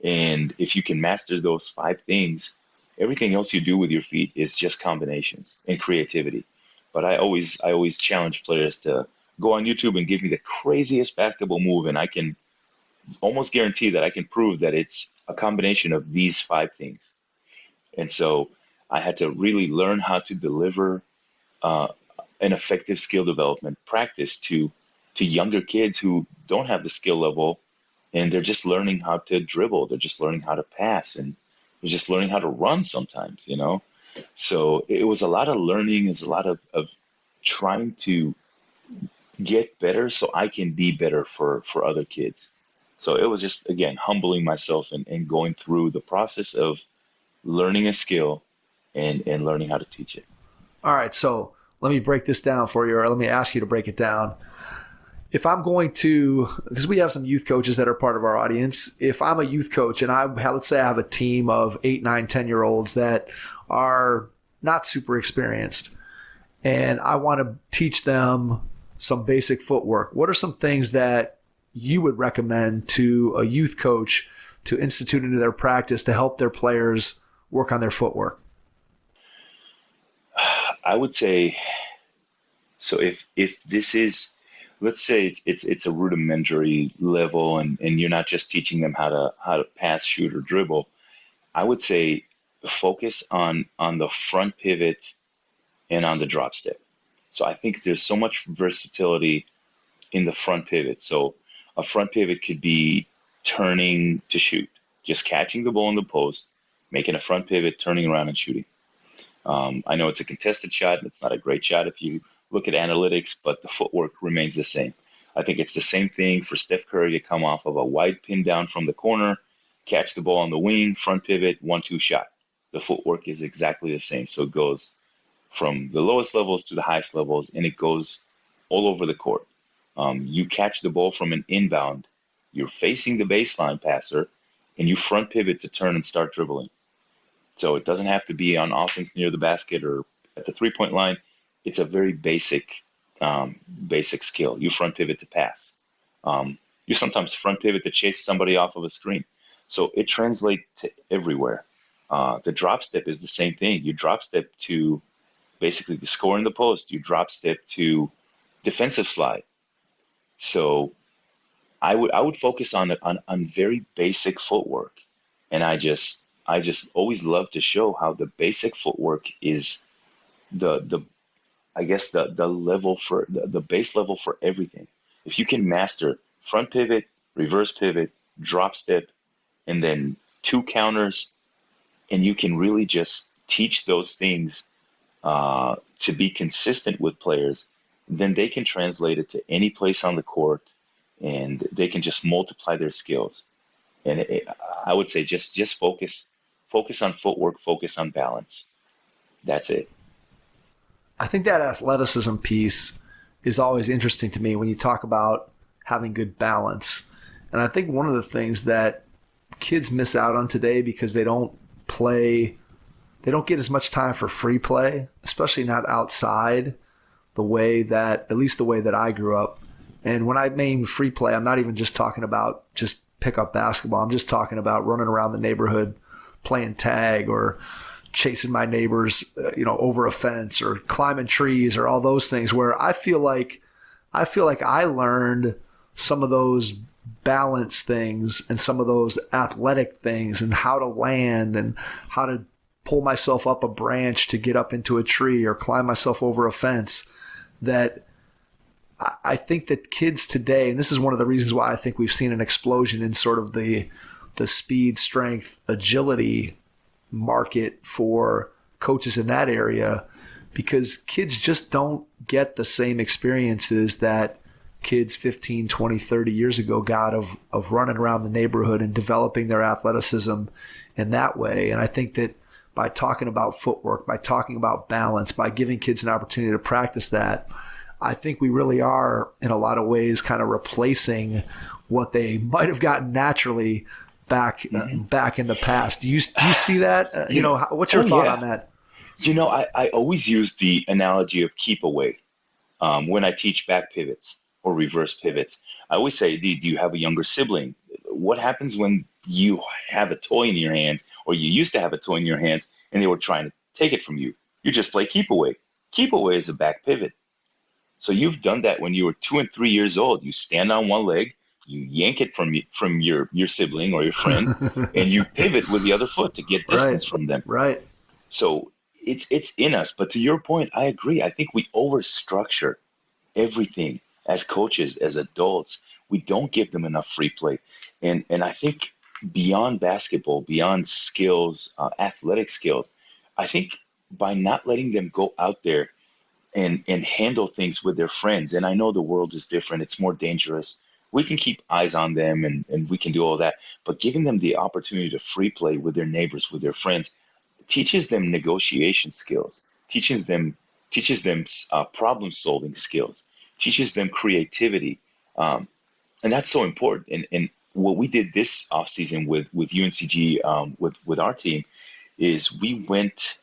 Speaker 5: And if you can master those 5 things, everything else you do with your feet is just combinations and creativity. But I always challenge players to go on YouTube and give me the craziest basketball move, and I can almost guarantee that I can prove that it's a combination of these 5 things. And so I had to really learn how to deliver an effective skill development practice to younger kids who don't have the skill level, and they're just learning how to dribble. They're just learning how to pass, and they're just learning how to run sometimes, you know? So it was a lot of learning. It's a lot of trying to get better so I can be better for other kids. So it was just, again, humbling myself and going through the process of learning a skill and learning how to teach it.
Speaker 2: All right, so let me break this down for you, or let me ask you to break it down. If I'm going to, because we have some youth coaches that are part of our audience, if I'm a youth coach and let's say I have a team of 8, 9, 10-year-olds that are not super experienced, and I want to teach them some basic footwork, what are some things that you would recommend to a youth coach to institute into their practice to help their players work on their footwork?
Speaker 5: I would say, so if this is, let's say it's a rudimentary level and you're not just teaching them how to pass, shoot, or dribble, I would say focus on the front pivot and on the drop step. So I think there's so much versatility in the front pivot. So a front pivot could be turning to shoot, just catching the ball in the post, making a front pivot, turning around and shooting. I know it's a contested shot. It's not a great shot if you look at analytics, but the footwork remains the same. I think it's the same thing for Steph Curry to come off of a wide pin down from the corner, catch the ball on the wing, front pivot, 1-2 shot. The footwork is exactly the same. So it goes from the lowest levels to the highest levels, and it goes all over the court. You catch the ball from an inbound, you're facing the baseline passer, and you front pivot to turn and start dribbling. So it doesn't have to be on offense near the basket or at the three-point line. It's a very basic skill. You front pivot to pass. You sometimes front pivot to chase somebody off of a screen. So it translates to everywhere. The drop step is the same thing. You drop step to basically to score in the post. You drop step to defensive slide. So I would focus on very basic footwork, and I just always love to show how the basic footwork is the level for the base level for everything. If you can master front pivot, reverse pivot, drop step, and then 2 counters, and you can really just teach those things to be consistent with players, then they can translate it to any place on the court, and they can just multiply their skills. And I would say just focus on footwork, focus on balance. That's it.
Speaker 2: I think that athleticism piece is always interesting to me when you talk about having good balance. And I think one of the things that kids miss out on today because they don't get as much time for free play, especially not outside at least the way that I grew up. And when I mean free play, I'm not even just talking about just pick up basketball. I'm just talking about running around the neighborhood, playing tag, or chasing my neighbors, over a fence, or climbing trees, or all those things, where I feel like I learned some of those balance things and some of those athletic things, and how to land and how to pull myself up a branch to get up into a tree or climb myself over a fence, that I think that kids today, and this is one of the reasons why I think we've seen an explosion in sort of the speed, strength, agility market for coaches in that area, because kids just don't get the same experiences that kids 15, 20, 30 years ago got of running around the neighborhood and developing their athleticism in that way. And I think that by talking about footwork, by talking about balance, by giving kids an opportunity to practice that, I think we really are in a lot of ways kind of replacing what they might have gotten naturally back in the past. Do you see that? What's your thought on that?
Speaker 5: I always use the analogy of keep away when I teach back pivots or reverse pivots. I always say, do you have a younger sibling? What happens when you have a toy in your hands, or you used to have a toy in your hands, and they were trying to take it from you? You just play keep away. Keep away is a back pivot. So you've done that when you were 2 and 3 years old. You stand on one leg, you yank it from your sibling or your friend, and you pivot with the other foot to get distance from them.
Speaker 2: Right.
Speaker 5: So it's in us. But to your point, I agree. I think we overstructure everything as coaches, as adults. We don't give them enough free play. And I think beyond basketball, beyond skills, athletic skills, I think by not letting them go out there and handle things with their friends, and I know the world is different, it's more dangerous. We can keep eyes on them and we can do all that, but giving them the opportunity to free play with their neighbors, with their friends, teaches them negotiation skills, teaches them problem solving skills, teaches them creativity, and that's so important. And what we did this offseason with UNCG, with our team, is we went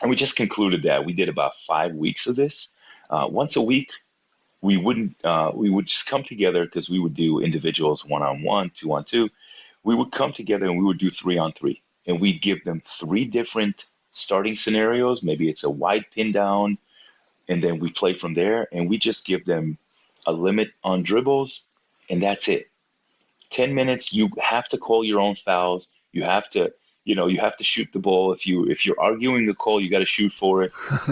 Speaker 5: and we just concluded that we did about 5 weeks of this. Once a week, we would just come together, because we would do individuals 1-on-1, 2-on-2. We would come together and we would do 3-on-3, and we'd give them 3 different starting scenarios. Maybe it's a wide pin down, and then we play from there, and we just give them a limit on dribbles, and that's it. 10 minutes, you have to call your own fouls. You have to shoot the ball. If you're arguing the call, you got to shoot for it.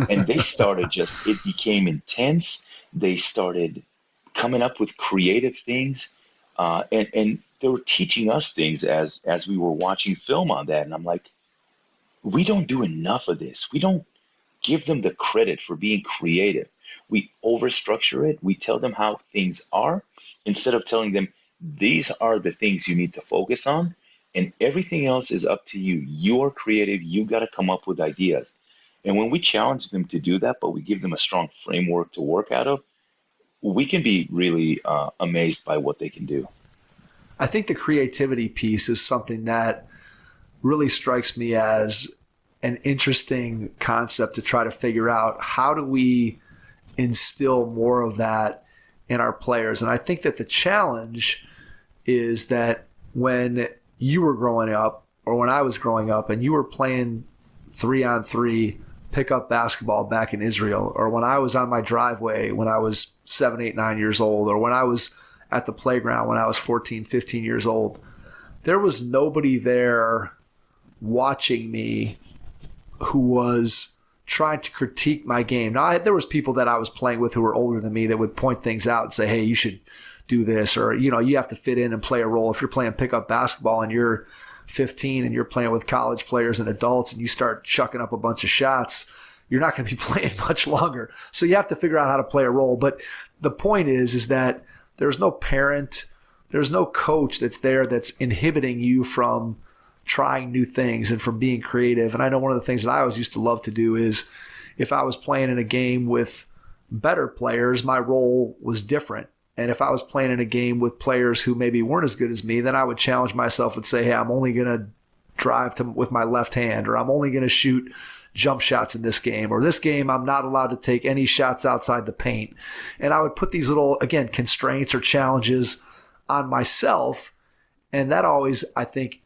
Speaker 5: And they started it became intense. They started coming up with creative things, and they were teaching us things as we were watching film on that. And I'm like, we don't do enough of this. We don't give them the credit for being creative. We overstructure it. We tell them how things are instead of telling them these are the things you need to focus on, and everything else is up to you. You are creative. You got to come up with ideas. And when we challenge them to do that, but we give them a strong framework to work out of, we can be really amazed by what they can do.
Speaker 2: I think the creativity piece is something that really strikes me as an interesting concept to try to figure out. How do we instill more of that in our players? And I think that the challenge is that when you were growing up, or when I was growing up, and you were playing 3-on-3 pickup basketball back in Israel, or when I was on my driveway when I was 7, 8, 9 years old, or when I was at the playground when I was 14, 15 years old, there was nobody there watching me who was trying to critique my game. Now, there was people that I was playing with who were older than me that would point things out and say, hey, you should do this, or, you have to fit in and play a role. If you're playing pickup basketball and you're 15 and you're playing with college players and adults and you start chucking up a bunch of shots, you're not going to be playing much longer. So you have to figure out how to play a role. But the point is that there's no parent, there's no coach that's there that's inhibiting you from trying new things and from being creative. And I know one of the things that I always used to love to do is, if I was playing in a game with better players, my role was different. And if I was playing in a game with players who maybe weren't as good as me, then I would challenge myself and say, hey, I'm only going to drive with my left hand, or I'm only going to shoot jump shots in this game, or this game I'm not allowed to take any shots outside the paint. And I would put these little, again, constraints or challenges on myself. And that always, I think,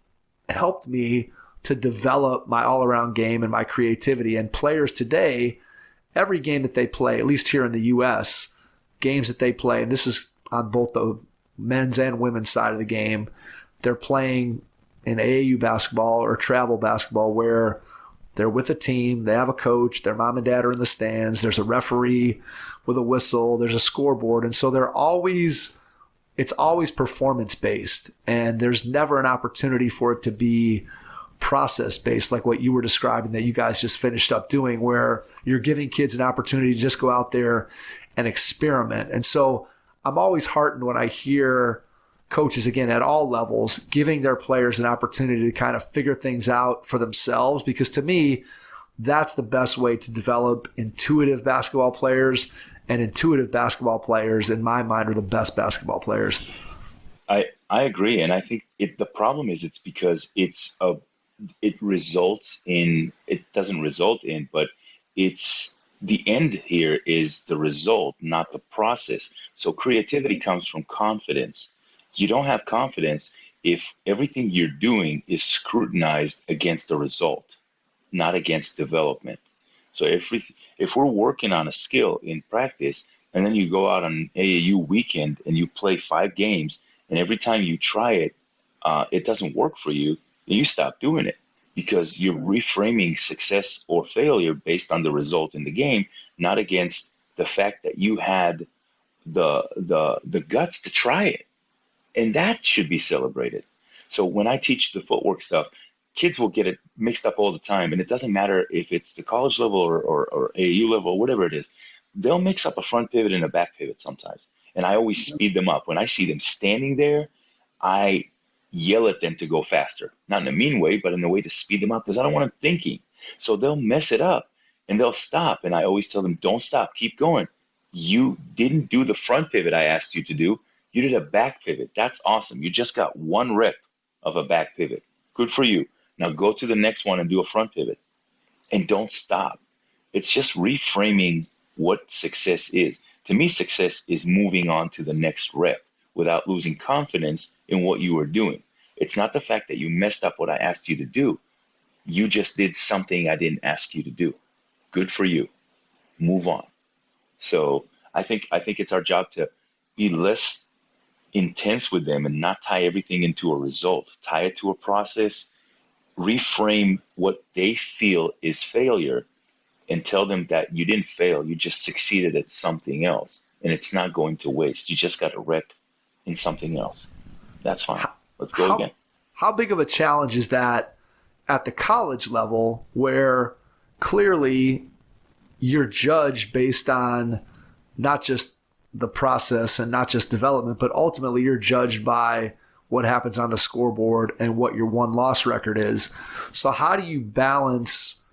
Speaker 2: helped me to develop my all-around game and my creativity. And players today, every game that they play, at least here in the U.S., games that they play, and this is on both the men's and women's side of the game, they're playing in AAU basketball or travel basketball where they're with a team, they have a coach, their mom and dad are in the stands, there's a referee with a whistle, there's a scoreboard, and so it's always performance-based, and there's never an opportunity for it to be process-based, like what you were describing that you guys just finished up doing, where you're giving kids an opportunity to just go out there and experiment. And so I'm always heartened when I hear coaches, again, at all levels, giving their players an opportunity to kind of figure things out for themselves, because to me, that's the best way to develop intuitive basketball players, and intuitive basketball players, in my mind, are the best basketball players.
Speaker 5: I agree. And I think the problem is it's because it's a it doesn't result in, but it's the end here is the result, not the process. So creativity comes from confidence. You don't have confidence if everything you're doing is scrutinized against the result, not against development. So if we're working on a skill in practice, and then you go out on an AAU weekend and you play 5 games, and every time you try it, it doesn't work for you, then you stop doing it because you're reframing success or failure based on the result in the game, not against the fact that you had the guts to try it. And that should be celebrated. So when I teach the footwork stuff, kids will get it mixed up all the time. And it doesn't matter if it's the college level or AAU level or whatever it is. They'll mix up a front pivot and a back pivot sometimes. And I always speed them up. When I see them standing there, I yell at them to go faster. Not in a mean way, but in a way to speed them up because I don't want them thinking. So they'll mess it up and they'll stop. And I always tell them, don't stop, keep going. You didn't do the front pivot I asked you to do. You did a back pivot. That's awesome. You just got 1 rep of a back pivot. Good for you. Now go to the next one and do a front pivot. And don't stop. It's just reframing what success is. To me, success is moving on to the next rep without losing confidence in what you are doing. It's not the fact that you messed up what I asked you to do. You just did something I didn't ask you to do. Good for you. Move on. So I think it's our job to be less intense with them and not tie everything into a result. Tie it to a process, reframe what they feel is failure, and tell them that you didn't fail, you just succeeded at something else, and it's not going to waste. You just got a rep in something else. That's fine. Let's go again.
Speaker 2: How big of a challenge is that at the college level where clearly you're judged based on not just the process and not just development, but ultimately you're judged by what happens on the scoreboard and what your won-loss record is. So how do you balance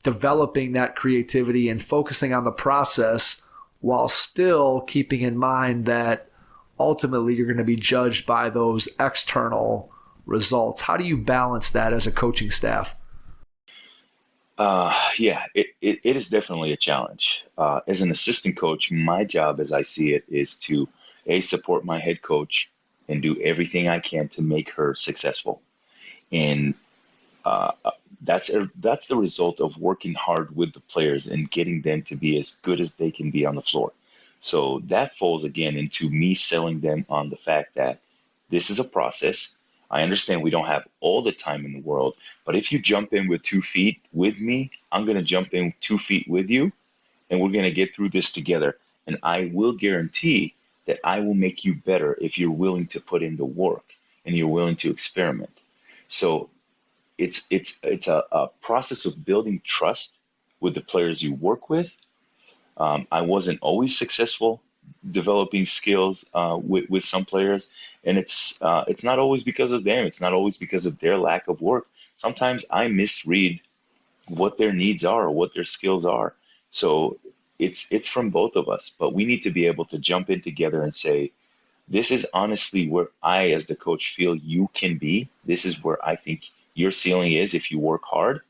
Speaker 2: developing that creativity and focusing on the process while still keeping in mind that ultimately you're going to be judged by those external results? How do you balance that as a coaching staff?
Speaker 5: It is definitely a challenge. As an assistant coach, my job as I see it is to support my head coach and do everything I can to make her successful. And that's the result of working hard with the players and getting them to be as good as they can be on the floor. So that falls again into me selling them on the fact that this is a process. I understand we don't have all the time in the world, but if you jump in with 2 feet with me, I'm going to jump in 2 feet with you, and we're going to get through this together. And I will guarantee that I will make you better if you're willing to put in the work and you're willing to experiment. So it's a process of building trust with the players you work with. I wasn't always successful developing skills with some players, and it's not always because of them. It's not always because of their lack of work. Sometimes I misread what their needs are or what their skills are. So it's from both of us, but we need to be able to jump in together and say, this is honestly where I, as the coach, feel you can be. This is where I think your ceiling is if you work hard.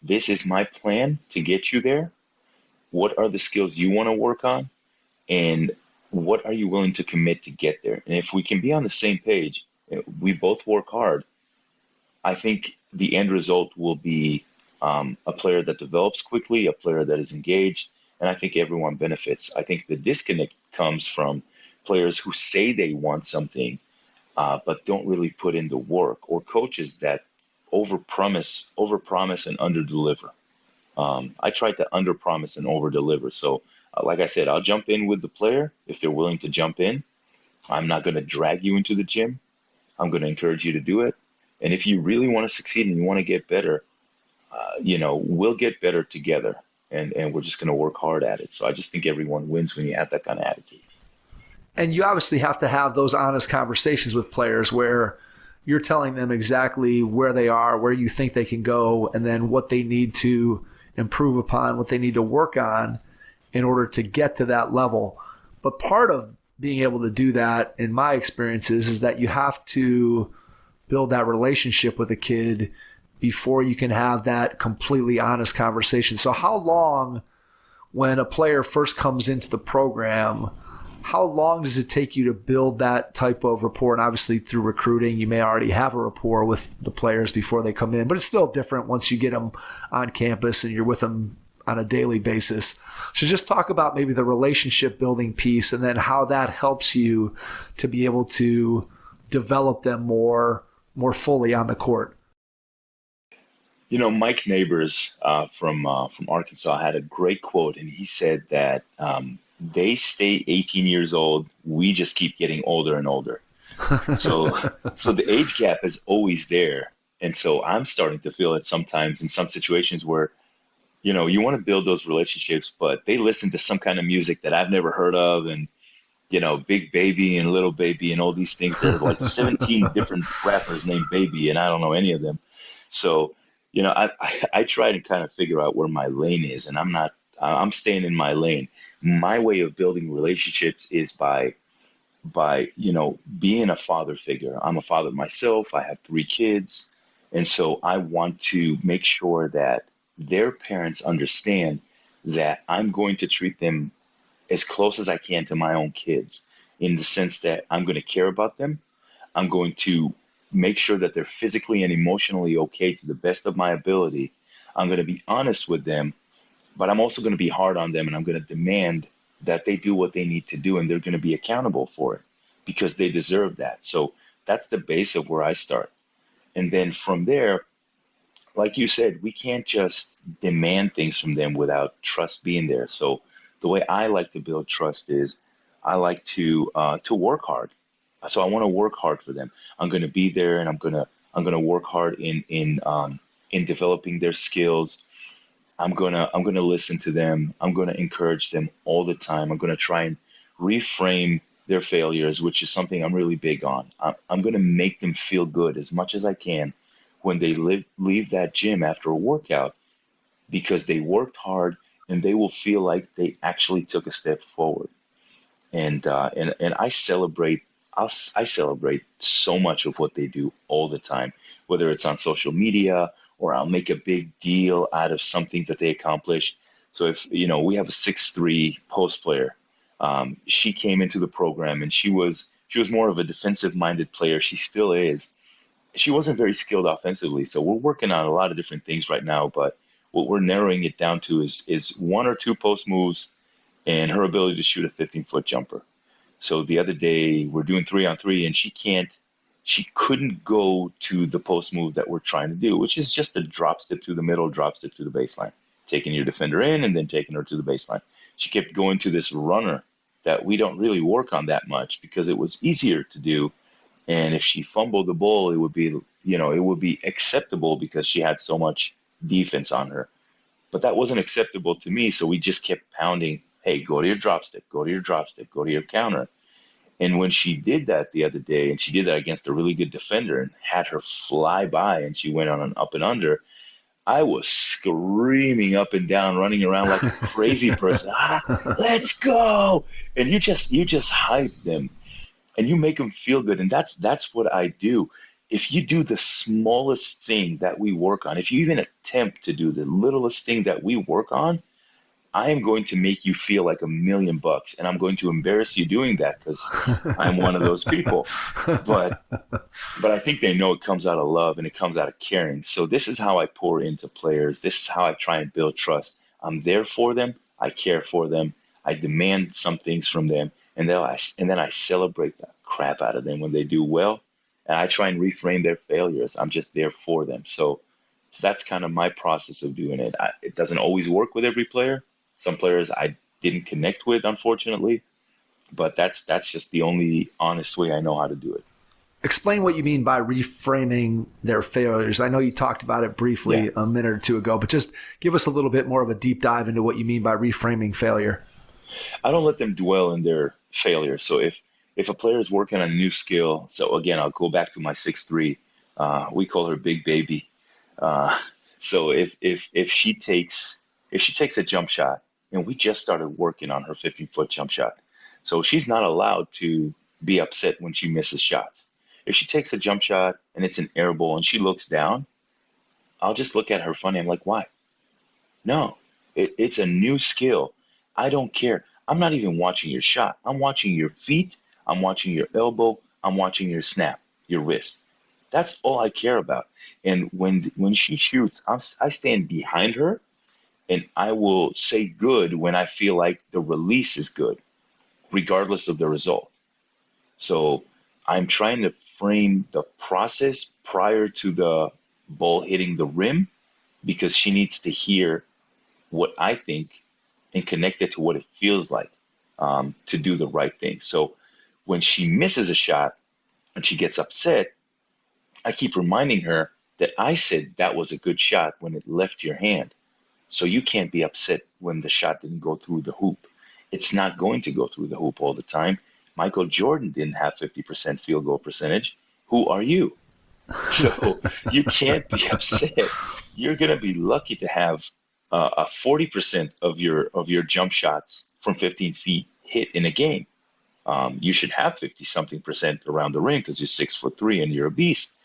Speaker 5: This is my plan to get you there. What are the skills you want to work on? And what are you willing to commit to get there? And if we can be on the same page, we both work hard, I think the end result will be a player that develops quickly, a player that is engaged, and I think everyone benefits. I think the disconnect comes from players who say they want something, but don't really put in the work, or coaches that overpromise and underdeliver. I try to underpromise and overdeliver. So like I said, I'll jump in with the player if they're willing to jump in. I'm not going to drag you into the gym. I'm going to encourage you to do it. And if you really want to succeed and you want to get better, we'll get better together. And we're just going to work hard at it. So I just think everyone wins when you have that kind of attitude.
Speaker 2: And you obviously have to have those honest conversations with players where you're telling them exactly where they are, where you think they can go, and then what they need to improve upon, what they need to work on in order to get to that level. But part of being able to do that, in my experiences, is that you have to build that relationship with a kid before you can have that completely honest conversation. So how long, when a player first comes into the program, how long does it take you to build that type of rapport? And obviously through recruiting, you may already have a rapport with the players before they come in, but it's still different once you get them on campus and you're with them on a daily basis. So just talk about maybe the relationship building piece and then how that helps you to be able to develop them more fully on the court.
Speaker 5: Mike Neighbors from Arkansas had a great quote, and he said that they stay 18 years old. We just keep getting older and older. So the age gap is always there. And so I'm starting to feel it sometimes in some situations where, you want to build those relationships, but they listen to some kind of music that I've never heard of. And, Big Baby and Little Baby and all these things. There are like 17 different rappers named Baby, and I don't know any of them. So, I try to kind of figure out where my lane is, and I'm staying in my lane. My way of building relationships is by being a father figure. I'm a father myself. I have 3 kids. And so I want to make sure that their parents understand that I'm going to treat them as close as I can to my own kids, in the sense that I'm going to care about them. I'm going to make sure that they're physically and emotionally okay to the best of my ability. I'm going to be honest with them, but I'm also going to be hard on them, and I'm going to demand that they do what they need to do, and they're going to be accountable for it because they deserve that. So that's the base of where I start. And then from there, like you said, we can't just demand things from them without trust being there. So the way I like to build trust is I like to work hard. So I want to work hard for them. I'm going to be there, and I'm going to work hard in developing their skills. I'm going to listen to them. I'm going to encourage them all the time. I'm going to try and reframe their failures, which is something I'm really big on. I'm going to make them feel good as much as I can when they leave that gym after a workout, because they worked hard, and they will feel like they actually took a step forward. And I celebrate so much of what they do all the time, whether it's on social media or I'll make a big deal out of something that they accomplished. So if, we have a 6'3" post player, she came into the program, and she was more of a defensive minded player. She still is. She wasn't very skilled offensively. So we're working on a lot of different things right now, but what we're narrowing it down to is 1 or 2 post moves and her ability to shoot a 15-foot jumper. So the other day we're doing 3-on-3, and she couldn't go to the post move that we're trying to do, which is just a drop step to the middle, drop step to the baseline, taking your defender in and then taking her to the baseline. She kept going to this runner that we don't really work on that much because it was easier to do. And if she fumbled the ball, it would be acceptable because she had so much defense on her. But that wasn't acceptable to me. So we just kept pounding, hey, go to your drop step, go to your drop step, go to your counter. And when she did that the other day, and she did that against a really good defender and had her fly by, and she went on an up and under, I was screaming up and down, running around like a crazy person. Let's go! And you just hype them, and you make them feel good. And that's what I do. If you do the smallest thing that we work on, if you even attempt to do the littlest thing that we work on, I am going to make you feel like $1 million, and I'm going to embarrass you doing that because I'm one of those people. But I think they know it comes out of love and it comes out of caring. So this is how I pour into players. This is how I try and build trust. I'm there for them. I care for them. I demand some things from them, and then I celebrate the crap out of them when they do well. And I try and reframe their failures. I'm just there for them. So that's kind of my process of doing it. It doesn't always work with every player. Some players I didn't connect with, unfortunately, but that's just the only honest way I know how to do it.
Speaker 2: Explain what you mean by reframing their failures. I know you talked about it briefly a minute or two ago, but just give us a little bit more of a deep dive into what you mean by reframing failure.
Speaker 5: I don't let them dwell in their failure. So if a player is working on a new skill, so again, I'll go back to my 6'3". We call her Big Baby. So if she takes a jump shot, and we just started working on her 15-foot jump shot, so she's not allowed to be upset when she misses shots. If she takes a jump shot and it's an air ball and she looks down, I'll just look at her funny. I'm like, why? No, it's a new skill. I don't care. I'm not even watching your shot. I'm watching your feet. I'm watching your elbow. I'm watching your snap, your wrist. That's all I care about. And when she shoots, I stand behind her, and I will say good when I feel like the release is good, regardless of the result. So I'm trying to frame the process prior to the ball hitting the rim, because she needs to hear what I think and connect it to what it feels like, to do the right thing. So when she misses a shot and she gets upset, I keep reminding her that I said that was a good shot when it left your hand. So you can't be upset when the shot didn't go through the hoop. It's not going to go through the hoop all the time. Michael Jordan didn't have 50% field goal percentage. Who are you? So you can't be upset. You're going to be lucky to have a 40% of your jump shots from 15 feet hit in a game. You should have 50 something percent around the ring because you're 6'3" and you're a beast.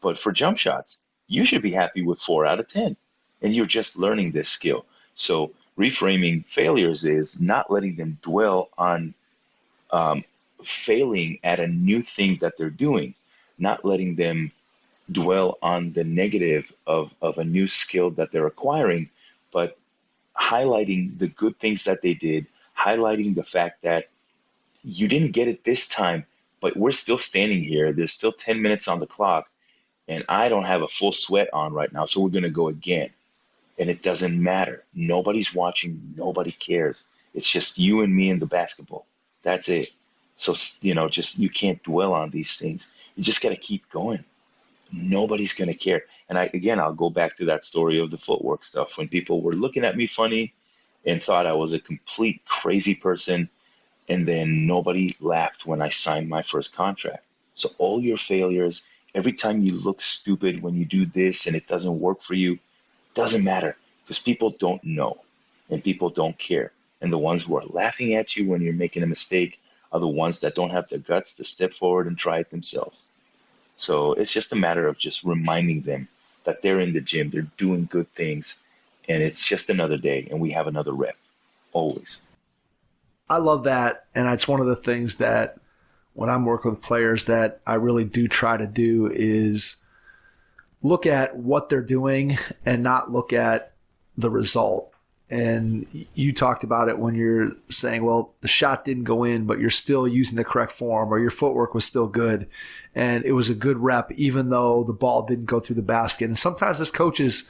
Speaker 5: But for jump shots, you should be happy with 4 out of 10. And you're just learning this skill. So reframing failures is not letting them dwell on failing at a new thing that they're doing, not letting them dwell on the negative of a new skill that they're acquiring, but highlighting the good things that they did, highlighting the fact that you didn't get it this time, but we're still standing here. There's still 10 minutes on the clock, and I don't have a full sweat on right now, so we're going to go again. And it doesn't matter. Nobody's watching. Nobody cares. It's just you and me and the basketball. That's it. So, just you can't dwell on these things. You just got to keep going. Nobody's going to care. And I'll go back to that story of the footwork stuff. When people were looking at me funny and thought I was a complete crazy person, and then nobody laughed when I signed my first contract. So all your failures, every time you look stupid when you do this and it doesn't work for you, doesn't matter, because people don't know and people don't care. And the ones who are laughing at you when you're making a mistake are the ones that don't have the guts to step forward and try it themselves. So it's just a matter of just reminding them that they're in the gym, they're doing good things, and it's just another day and we have another rep, always.
Speaker 2: I love that, and it's one of the things that when I'm working with players that I really do try to do is look at what they're doing and not look at the result. And you talked about it when you're saying, well, the shot didn't go in, but you're still using the correct form, or your footwork was still good, and it was a good rep even though the ball didn't go through the basket. And sometimes as coaches,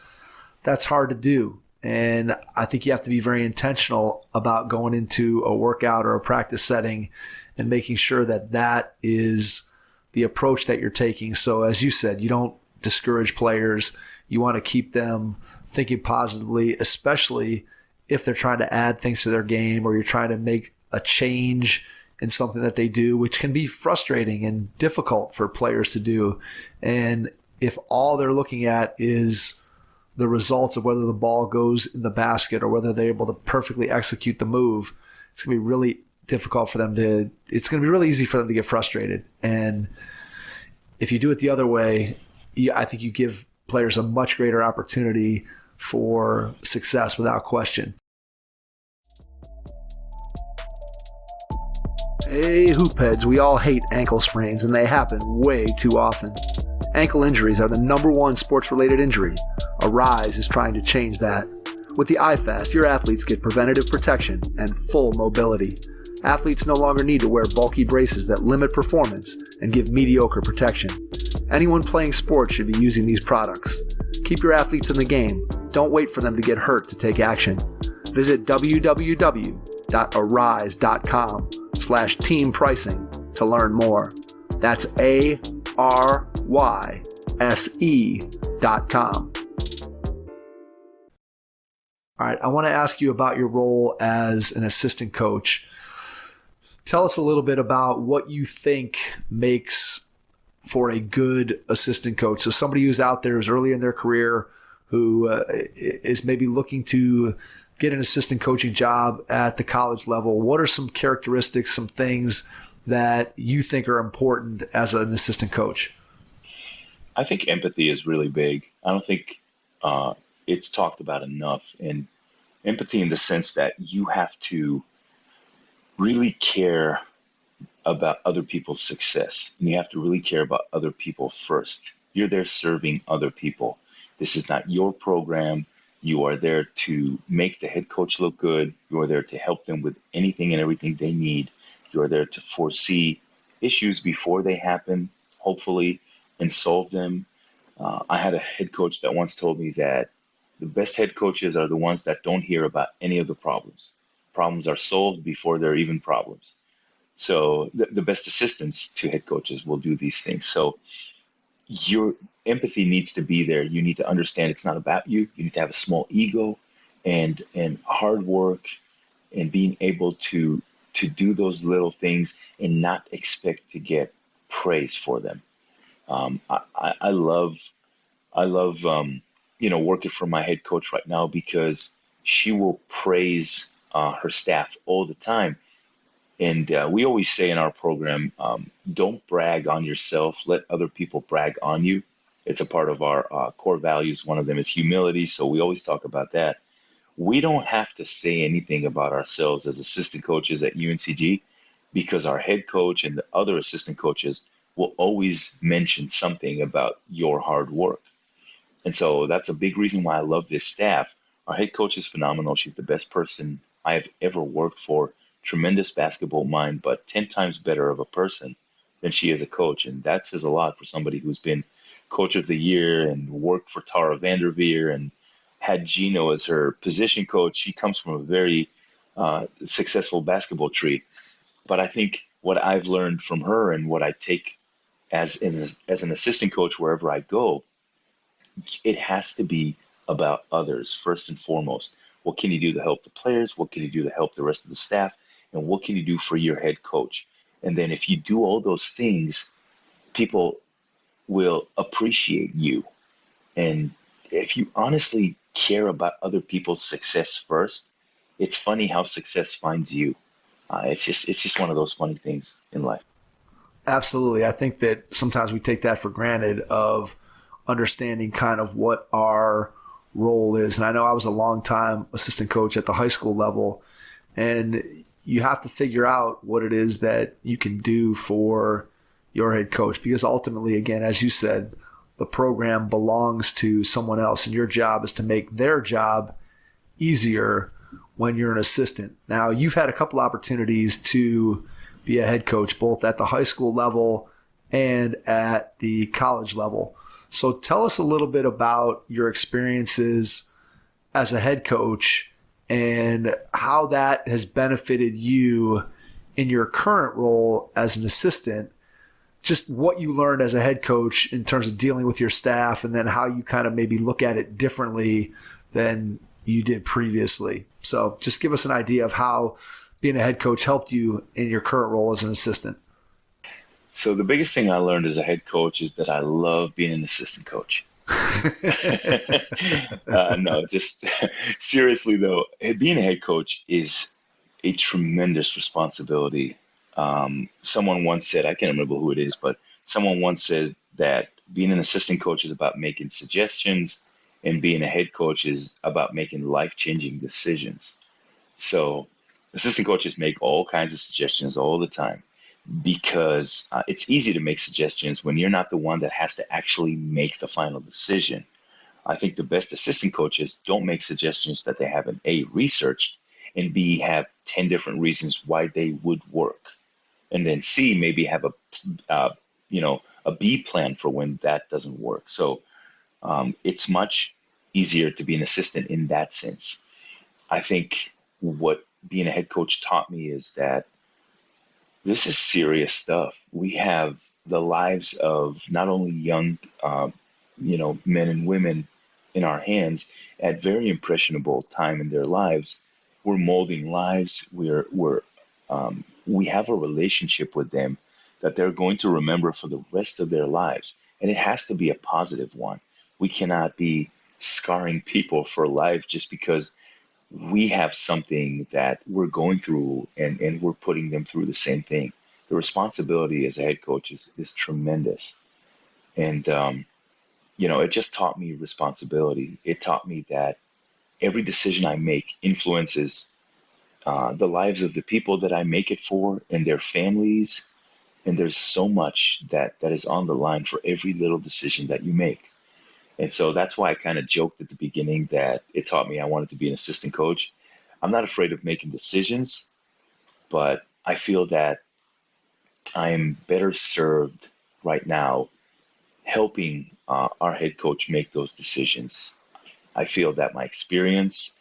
Speaker 2: that's hard to do. And I think you have to be very intentional about going into a workout or a practice setting and making sure that that is the approach that you're taking. So as you said, you don't discourage players. You want to keep them thinking positively, especially if they're trying to add things to their game or you're trying to make a change in something that they do, which can be frustrating and difficult for players to do. And if all they're looking at is the results of whether the ball goes in the basket or whether they're able to perfectly execute the move, it's going to be really difficult for them it's going to be really easy for them to get frustrated. And if you do it the other way, I think you give players a much greater opportunity for success without question. Hey, hoopheads, we all hate ankle sprains, and they happen way too often. Ankle injuries are the #1 sports-related injury. Arise is trying to change that. With the iFast, your athletes get preventative protection and full mobility. Athletes no longer need to wear bulky braces that limit performance and give mediocre protection. Anyone playing sports should be using these products. Keep your athletes in the game. Don't wait for them to get hurt to take action. Visit www.arise.com/team pricing to learn more. That's ARYSE.com. All right, I want to ask you about your role as an assistant coach. Tell us a little bit about what you think makes for a good assistant coach. So somebody who's out there, is early in their career, who is maybe looking to get an assistant coaching job at the college level. What are some characteristics, some things that you think are important as an assistant coach?
Speaker 5: I think empathy is really big. I don't think it's talked about enough. And empathy in the sense that you have to really care about other people's success. And you have to really care about other people first. You're there serving other people. This is not your program. You are there to make the head coach look good. You are there to help them with anything and everything they need. You are there to foresee issues before they happen, hopefully, and solve them. I had a head coach that once told me that the best head coaches are the ones that don't hear about any of the problems. Problems are solved before there are even problems. So the best assistants to head coaches will do these things. So your empathy needs to be there. You need to understand it's not about you. You need to have a small ego and hard work and being able to do those little things and not expect to get praise for them. I love working for my head coach right now because she will praise her staff all the time. And we always say in our program, don't brag on yourself. Let other people brag on you. It's a part of our core values. One of them is humility. So we always talk about that. We don't have to say anything about ourselves as assistant coaches at UNCG because our head coach and the other assistant coaches will always mention something about your hard work. And so that's a big reason why I love this staff. Our head coach is phenomenal. She's the best person I've ever worked for. Tremendous basketball mind, but 10 times better of a person than she is a coach. And that says a lot for somebody who's been coach of the year and worked for Tara Vanderveer and had Gino as her position coach. She comes from a very successful basketball tree. But I think what I've learned from her and what I take as an assistant coach wherever I go, it has to be about others first and foremost. What can you do to help the players? What can you do to help the rest of the staff? And what can you do for your head coach? And then if you do all those things, people will appreciate you. And if you honestly care about other people's success first, it's funny how success finds you. It's just one of those funny things in life.
Speaker 2: Absolutely. I think that sometimes we take that for granted of understanding kind of what our role is. And I know I was a long time assistant coach at the high school level, and you have to figure out what it is that you can do for your head coach, because ultimately, again, as you said, the program belongs to someone else, and your job is to make their job easier when you're an assistant. Now, you've had a couple opportunities to be a head coach, both at the high school level and at the college level. So tell us a little bit about your experiences as a head coach and how that has benefited you in your current role as an assistant, just what you learned as a head coach in terms of dealing with your staff, and then how you kind of maybe look at it differently than you did previously. So just give us an idea of how being a head coach helped you in your current role as an assistant.
Speaker 5: So the biggest thing I learned as a head coach is that I love being an assistant coach. No, just seriously though, being a head coach is a tremendous responsibility. Someone once said, I can't remember who it is, but someone once said that being an assistant coach is about making suggestions and being a head coach is about making life-changing decisions. So assistant coaches make all kinds of suggestions all the time, because it's easy to make suggestions when you're not the one that has to actually make the final decision. I think the best assistant coaches don't make suggestions that they haven't A, researched, and B, have 10 different reasons why they would work. And then C, maybe have a B plan for when that doesn't work. So it's much easier to be an assistant in that sense. I think what being a head coach taught me is that this is serious stuff. We have the lives of not only young, men and women in our hands at very impressionable time in their lives. We're molding lives. We have a relationship with them that they're going to remember for the rest of their lives. And it has to be a positive one. We cannot be scarring people for life just because we have something that we're going through and we're putting them through the same thing. the responsibility as a head coach is tremendous. And, it just taught me responsibility. It taught me that every decision I make influences the lives of the people that I make it for and their families. And there's so much that is on the line for every little decision that you make. And so that's why I kind of joked at the beginning that it taught me I wanted to be an assistant coach. I'm not afraid of making decisions, but I feel that I'm better served right now helping our head coach make those decisions. I feel that my experience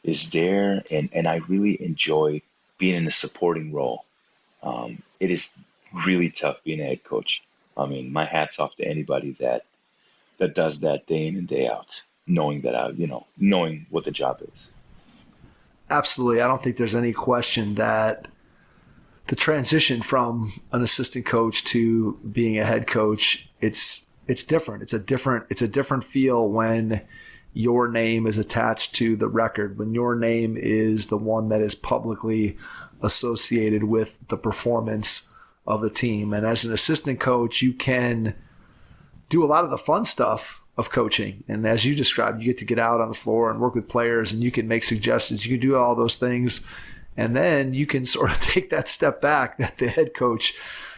Speaker 5: is there, and I really enjoy being in a supporting role. It is really tough being a head coach. I mean, my hat's off to anybody that does that day in and day out, knowing that knowing what the job is.
Speaker 2: Absolutely. I don't think there's any question that the transition from an assistant coach to being a head coach, it's different. It's a different feel when your name is attached to the record, when your name is the one that is publicly associated with the performance of the team. And as an assistant coach, you can do a lot of the fun stuff of coaching. And as you described, you get to get out on the floor and work with players, and you can make suggestions. You can do all those things. And then you can sort of take that step back that the head coach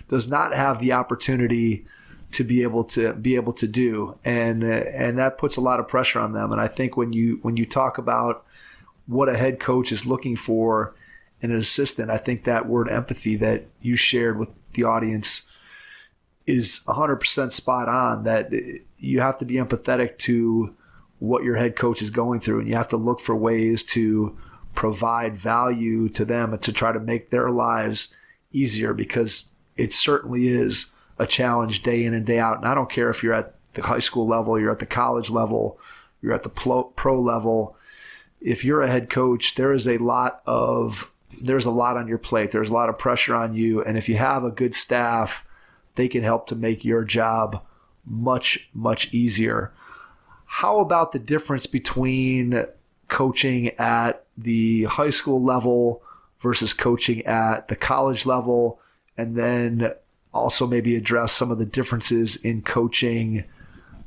Speaker 2: does not have the opportunity to be able to do. And that puts a lot of pressure on them. And I think when you talk about what a head coach is looking for in an assistant, I think that word empathy that you shared with the audience is 100% spot on, that you have to be empathetic to what your head coach is going through, and you have to look for ways to provide value to them and to try to make their lives easier, because it certainly is a challenge day in and day out. And I don't care if you're at the high school level, you're at the college level, you're at the pro level. If you're a head coach, there's a lot on your plate. There's a lot of pressure on you. And if you have a good staff, they can help to make your job much, much easier. How about the difference between coaching at the high school level versus coaching at the college level, and then also maybe address some of the differences in coaching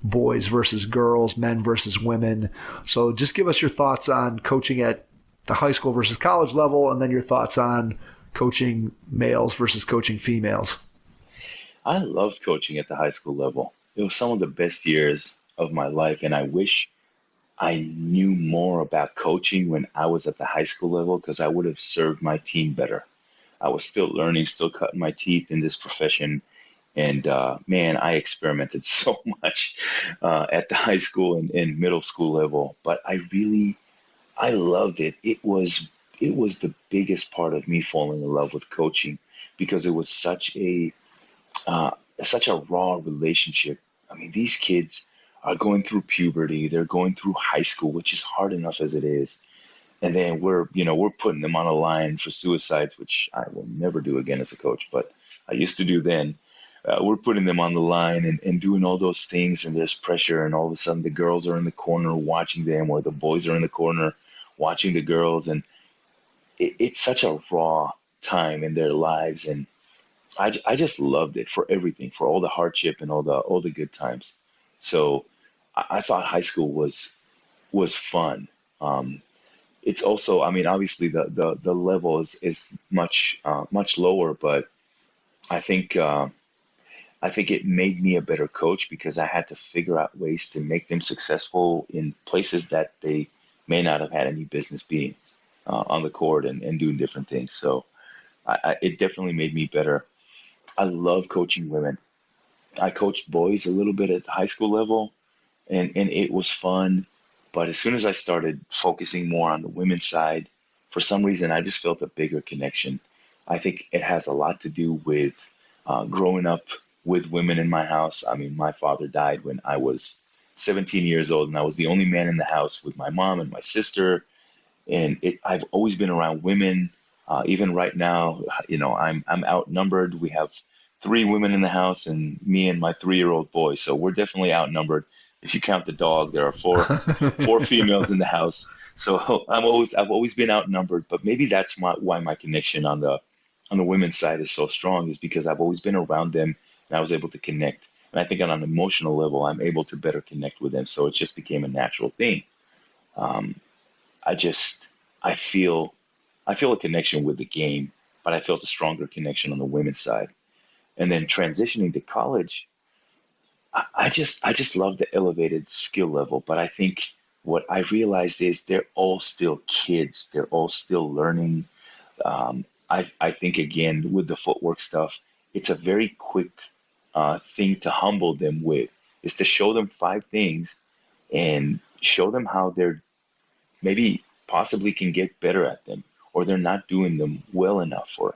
Speaker 2: boys versus girls, men versus women? So just give us your thoughts on coaching at the high school versus college level, and then your thoughts on coaching males versus coaching females.
Speaker 5: I loved coaching at the high school level. It was some of the best years of my life, and I wish I knew more about coaching when I was at the high school level, because I would have served my team better. I was still learning, still cutting my teeth in this profession. And man, I experimented so much at the high school and middle school level, but I loved it. It was the biggest part of me falling in love with coaching, because it was such a raw relationship. I mean, these kids are going through puberty. They're going through high school, which is hard enough as it is. And then we're putting them on a line for suicides, which I will never do again as a coach, but I used to do then. We're putting them on the line and doing all those things, and there's pressure, and all of a sudden the girls are in the corner watching them, or the boys are in the corner watching the girls, and it's such a raw time in their lives, and I just loved it for everything, for all the hardship and all the good times. So I thought high school was fun. It's also, I mean, obviously the level is much lower, but I think it made me a better coach, because I had to figure out ways to make them successful in places that they may not have had any business being, on the court and doing different things. So it definitely made me better. I love coaching women. I coached boys a little bit at the high school level, and it was fun. But as soon as I started focusing more on the women's side, for some reason, I just felt a bigger connection. I think it has a lot to do with growing up with women in my house. I mean, my father died when I was 17 years old, and I was the only man in the house with my mom and my sister. And I've always been around women. Even right now, I'm outnumbered. We have 3 women in the house, and me and my 3-year-old boy. So we're definitely outnumbered. If you count the dog, there are 4 females in the house. So I've always been outnumbered. But maybe that's why my connection on the on the women's side is so strong is because I've always been around them and I was able to connect. And I think on an emotional level, I'm able to better connect with them. So it just became a natural thing. Um, I just, I feel, I feel a connection with the game, but I felt a stronger connection on the women's side. And then transitioning to college, I just love the elevated skill level. But I think what I realized is they're all still kids. They're all still learning. I think again with the footwork stuff, it's a very quick thing to humble them with, is to show them 5 things and show them how they're maybe possibly can get better at them, or they're not doing them well enough, or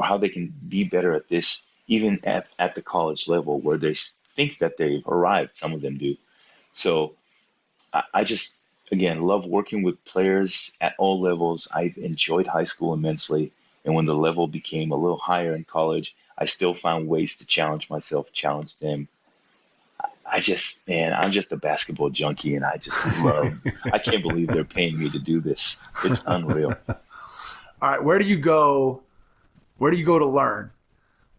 Speaker 5: how they can be better at this even at the college level where they think that they've arrived. Some of them do. So I just, again, love working with players at all levels. I've enjoyed high school immensely. And when the level became a little higher in college, I still found ways to challenge myself, challenge them. Man, I'm just a basketball junkie and I just I can't believe they're paying me to do this. It's unreal.
Speaker 2: All right, where do you go? Where do you go to learn?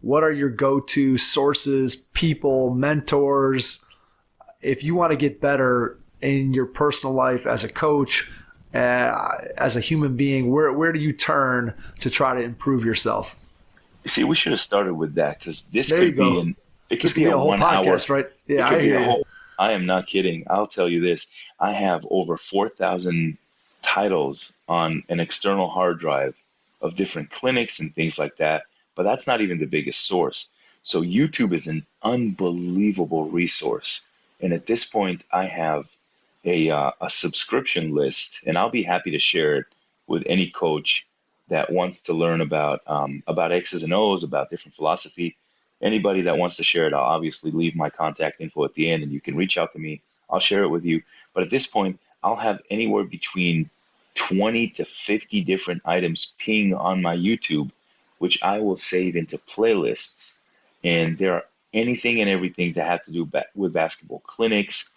Speaker 2: What are your go-to sources, people, mentors? If you want to get better in your personal life as a coach, as a human being, where do you turn to try to improve yourself?
Speaker 5: See, we should have started with that because this
Speaker 2: There
Speaker 5: could
Speaker 2: you go.
Speaker 5: be it
Speaker 2: This
Speaker 5: could be a
Speaker 2: whole
Speaker 5: 1 hour.
Speaker 2: podcast, right? Yeah,
Speaker 5: It could
Speaker 2: I
Speaker 5: be
Speaker 2: hear
Speaker 5: a
Speaker 2: you.
Speaker 5: whole. I am not kidding. I'll tell you this. I have over 4,000 titles on an external hard drive of different clinics and things like that. But that's not even the biggest source. So YouTube is an unbelievable resource. And at this point, I have a subscription list, and I'll be happy to share it with any coach that wants to learn about X's and O's, about different philosophy. Anybody that wants to share it, I'll obviously leave my contact info at the end, and you can reach out to me. I'll share it with you. But at this point, I'll have anywhere between 20 to 50 different items ping on my YouTube, which I will save into playlists. And there are anything and everything that have to do with basketball clinics,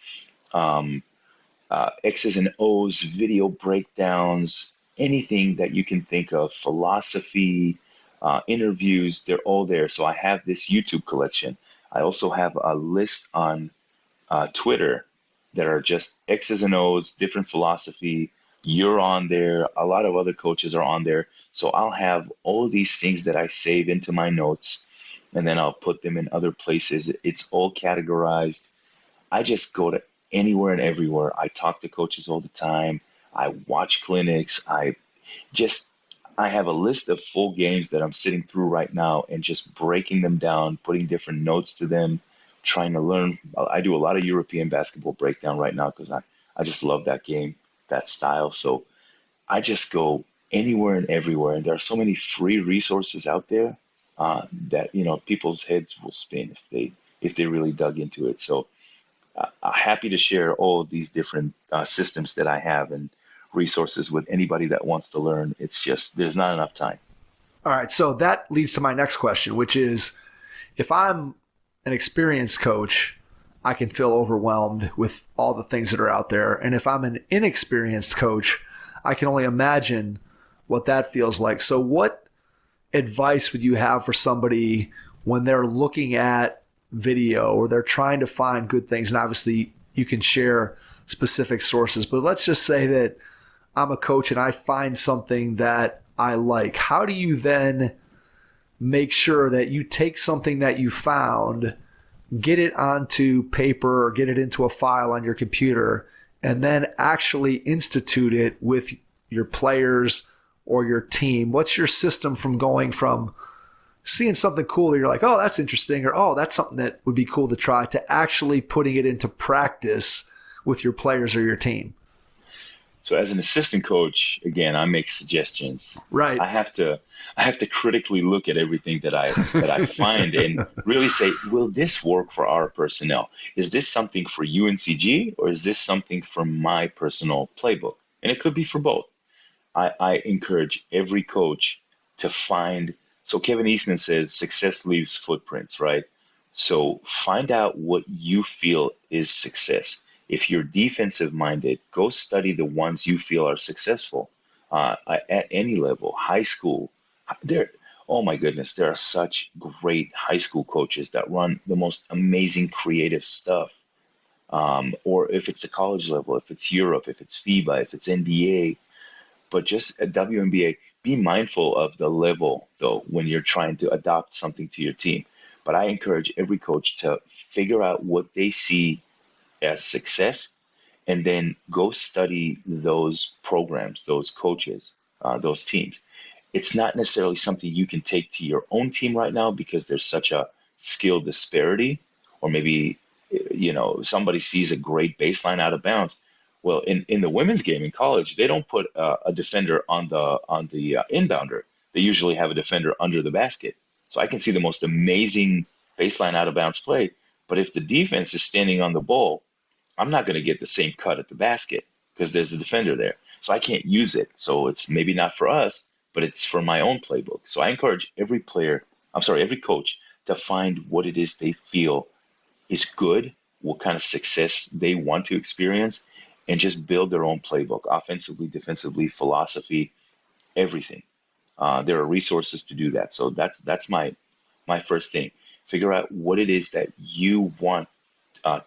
Speaker 5: X's and O's, video breakdowns, anything that you can think of, philosophy, interviews, they're all there. So I have this YouTube collection. I also have a list on Twitter that are just X's and O's, different philosophy. You're on there. A lot of other coaches are on there. So I'll have all of these things that I save into my notes, and then I'll put them in other places. It's all categorized. I just go to anywhere and everywhere. I talk to coaches all the time. I watch clinics. I have a list of full games that I'm sitting through right now and just breaking them down, putting different notes to them, trying to learn. I do a lot of European basketball breakdown right now because I just love that game, that style. So I just go anywhere and everywhere. And there are so many free resources out there that, people's heads will spin if they really dug into it. So I'm happy to share all of these different systems that I have and resources with anybody that wants to learn. It's just, there's not enough time.
Speaker 2: All right, so that leads to my next question, which is, if I'm an experienced coach, I can feel overwhelmed with all the things that are out there. And if I'm an inexperienced coach, I can only imagine what that feels like. So what advice would you have for somebody when they're looking at video or they're trying to find good things? And obviously you can share specific sources, but let's just say that I'm a coach and I find something that I like. How do you then make sure that you take something that you found, get it onto paper or get it into a file on your computer, and then actually institute it with your players or your team? What's your system from going from seeing something cool that you're like, oh, that's interesting, or oh, that's something that would be cool to try, to actually putting it into practice with your players or your team?
Speaker 5: So as an assistant coach, again, I make suggestions.
Speaker 2: Right.
Speaker 5: I have to critically look at everything that I find and really say, will this work for our personnel? Is this something for UNCG or is this something for my personal playbook? And it could be for both. I encourage every coach to find. So Kevin Eastman says success leaves footprints, right? So find out what you feel is success. If you're defensive minded, go study the ones you feel are successful at any level, high school. Oh my goodness, there are such great high school coaches that run the most amazing creative stuff. Or if it's a college level, if it's Europe, if it's FIBA, if it's NBA, but just at WNBA, be mindful of the level though when you're trying to adopt something to your team. But I encourage every coach to figure out what they see as success and then go study those programs, those coaches, those teams. It's not necessarily something you can take to your own team right now because there's such a skill disparity, or maybe somebody sees a great baseline out of bounds. Well, in the women's game in college, they don't put a defender on the inbounder. They usually have a defender under the basket. So I can see the most amazing baseline out of bounds play, but if the defense is standing on the ball, I'm not going to get the same cut at the basket because there's a defender there. So I can't use it. So it's maybe not for us, but it's for my own playbook. So I encourage every coach to find what it is they feel is good, what kind of success they want to experience, and just build their own playbook, offensively, defensively, philosophy, everything. There are resources to do that. So that's my first thing. Figure out what it is that you want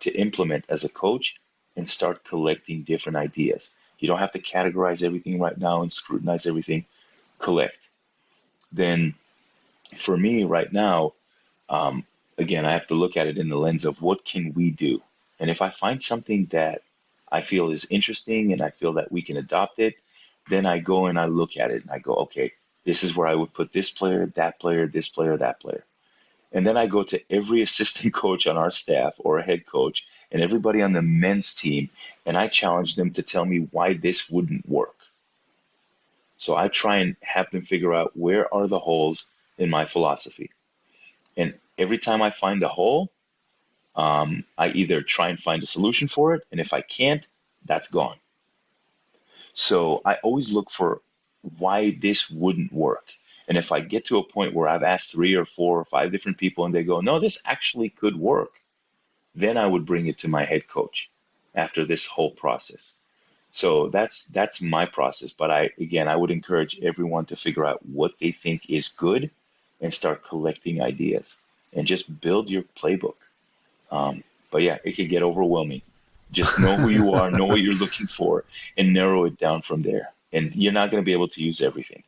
Speaker 5: to implement as a coach and start collecting different ideas. You don't have to categorize everything right now and scrutinize everything. Collect. Then for me right now, again, I have to look at it in the lens of what can we do? And if I find something that I feel is interesting and I feel that we can adopt it, then I go and I look at it and I go, okay, this is where I would put this player, that player, this player, that player. And then I go to every assistant coach on our staff or a head coach and everybody on the men's team, and I challenge them to tell me why this wouldn't work. So I try and have them figure out where are the holes in my philosophy. And every time I find a hole, I either try and find a solution for it, and if I can't, that's gone. So I always look for why this wouldn't work. And if I get to a point where I've asked 3 or 4 or 5 different people and they go, no, this actually could work, then I would bring it to my head coach after this whole process. So that's my process. But I would encourage everyone to figure out what they think is good and start collecting ideas and just build your playbook. But yeah, it can get overwhelming. Just know who you are, know what you're looking for, and narrow it down from there. And you're not going to be able to use everything.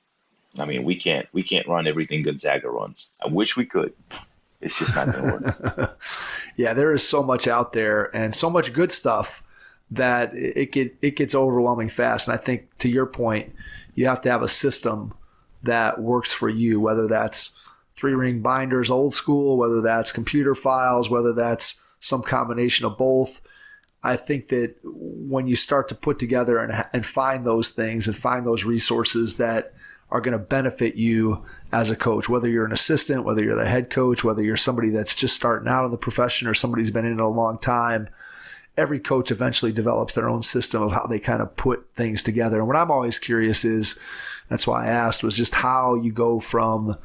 Speaker 5: I mean, we can't run everything Gonzaga runs. I wish we could. It's just not going to work.
Speaker 2: Yeah, there is so much out there and so much good stuff that it gets overwhelming fast. And I think to your point, you have to have a system that works for you, whether that's 3-ring binders, old school, whether that's computer files, whether that's some combination of both. I think that when you start to put together and find those things and find those resources that are going to benefit you as a coach, whether you're an assistant, whether you're the head coach, whether you're somebody that's just starting out in the profession or somebody who's been in it a long time, every coach eventually develops their own system of how they kind of put things together. And what I'm always curious is, that's why I asked, was just how you go from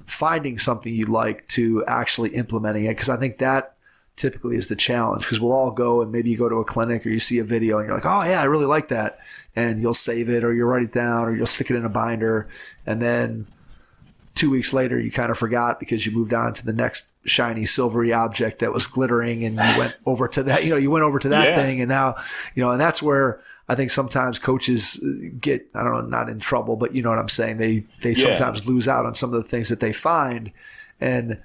Speaker 2: finding something you like to actually implementing it. Because I think that typically is the challenge, because we'll all go and maybe you go to a clinic or you see a video and you're like, oh yeah, I really like that. And you'll save it or you'll write it down or you'll stick it in a binder. And then 2 weeks later, you kind of forgot because you moved on to the next shiny silvery object that was glittering and you went over to that, thing. And now, and that's where I think sometimes coaches get, I don't know, not in trouble, but you know what I'm saying? They sometimes lose out on some of the things that they find. And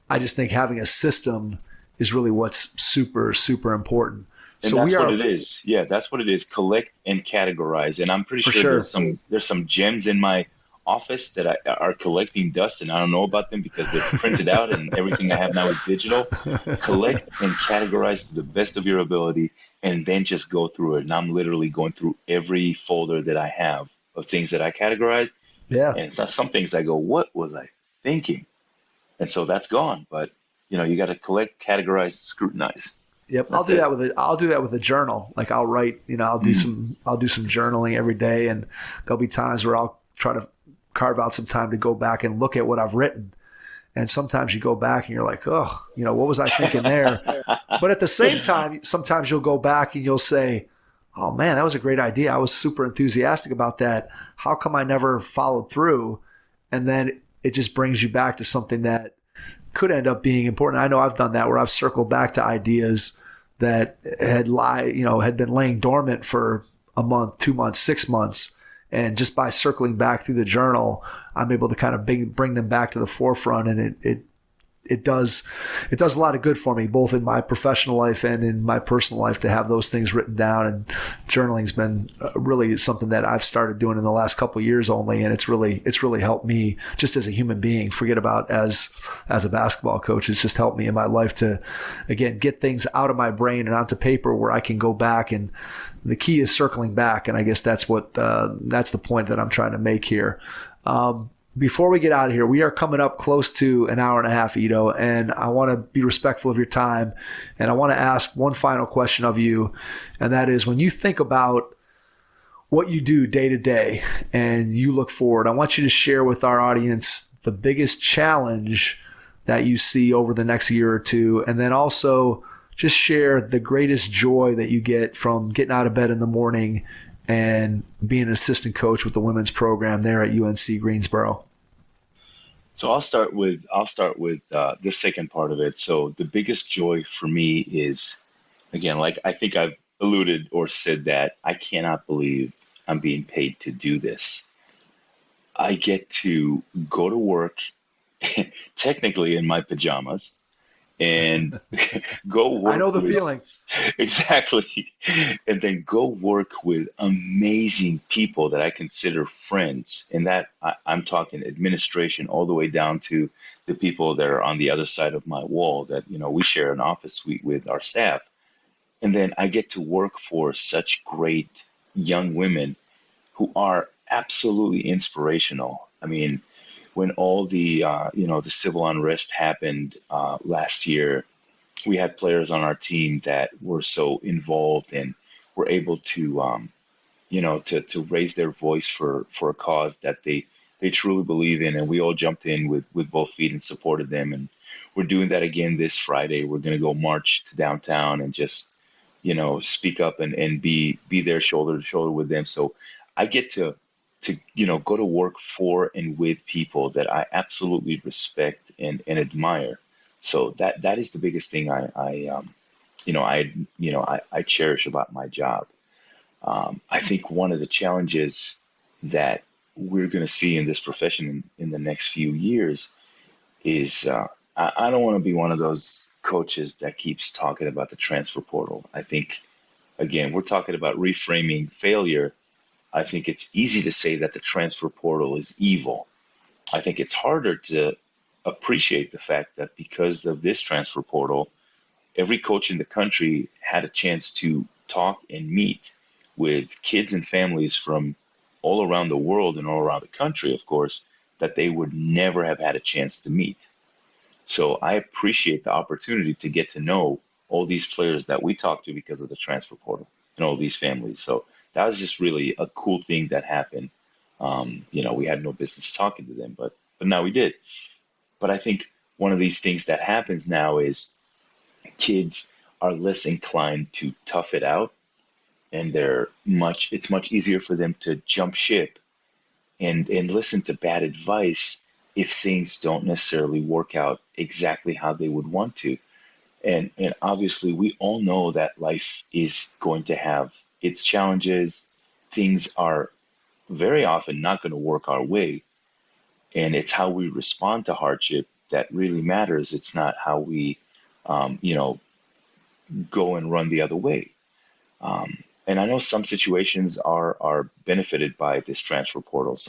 Speaker 2: I just think having a system is really what's super, super important.
Speaker 5: And so what it is. Yeah, that's what it is. Collect and categorize. And I'm pretty sure there's some gems in my office that are collecting dust, and I don't know about them because they're printed out and everything I have now is digital. Collect and categorize to the best of your ability, and then just go through it. And I'm literally going through every folder that I have of things that I categorized. Yeah. And some things I go, what was I thinking? And so that's gone. But you got to collect, categorize, scrutinize.
Speaker 2: Yep, I'll do that with a journal. Like I'll write, I'll do some journaling every day, and there'll be times where I'll try to carve out some time to go back and look at what I've written. And sometimes you go back and you're like, oh, what was I thinking there? But at the same time, sometimes you'll go back and you'll say, oh man, that was a great idea. I was super enthusiastic about that. How come I never followed through? And then it just brings you back to something that could end up being important. I know I've done that where I've circled back to ideas that had been laying dormant for a month, 2 months, 6 months. And just by circling back through the journal, I'm able to kind of bring them back to the forefront. And it does a lot of good for me, both in my professional life and in my personal life, to have those things written down. And journaling's been really something that I've started doing in the last couple of years only, and it's really helped me just as a human being. Forget about as a basketball coach. It's just helped me in my life to, again, get things out of my brain and onto paper where I can go back. And the key is circling back, and I guess that's the point that I'm trying to make here. Before we get out of here, we are coming up close to an hour and a half, Ido, and I want to be respectful of your time, and I want to ask one final question of you, and that is, when you think about what you do day to day and you look forward, I want you to share with our audience the biggest challenge that you see over the next year or two, and then also just share the greatest joy that you get from getting out of bed in the morning and being an assistant coach with the women's program there at UNC Greensboro.
Speaker 5: So I'll start with the second part of it. So the biggest joy for me is, again, like I think I've alluded or said, that I cannot believe I'm being paid to do this. I get to go to work technically in my pajamas and go work.
Speaker 2: I know the feeling.
Speaker 5: Exactly. And then go work with amazing people that I consider friends. And that I'm talking administration all the way down to the people that are on the other side of my wall that, we share an office suite with our staff. And then I get to work for such great young women who are absolutely inspirational. I mean, when all the civil unrest happened last year, we had players on our team that were so involved and were able to, to raise their voice for a cause that they truly believe in. And we all jumped in with both feet and supported them. And we're doing that again this Friday. We're going to go march to downtown and just, speak up and be there shoulder to shoulder with them. So I get to go to work for and with people that I absolutely respect and admire. So that is the biggest thing I cherish about my job. I think one of the challenges that we're going to see in this profession in the next few years is I don't want to be one of those coaches that keeps talking about the transfer portal. I think, again, we're talking about reframing failure. I think it's easy to say that the transfer portal is evil. I think it's harder to appreciate the fact that because of this transfer portal, every coach in the country had a chance to talk and meet with kids and families from all around the world and all around the country, of course, that they would never have had a chance to meet. So I appreciate the opportunity to get to know all these players that we talked to because of the transfer portal and all these families. So that was just really a cool thing that happened. We had no business talking to them, but now we did. But I think one of these things that happens now is kids are less inclined to tough it out, and it's much easier for them to jump ship and listen to bad advice if things don't necessarily work out exactly how they would want to. And obviously we all know that life is going to have its challenges. Things are very often not going to work our way. And it's how we respond to hardship that really matters. It's not how we, go and run the other way. And I know some situations are benefited by this transfer portal.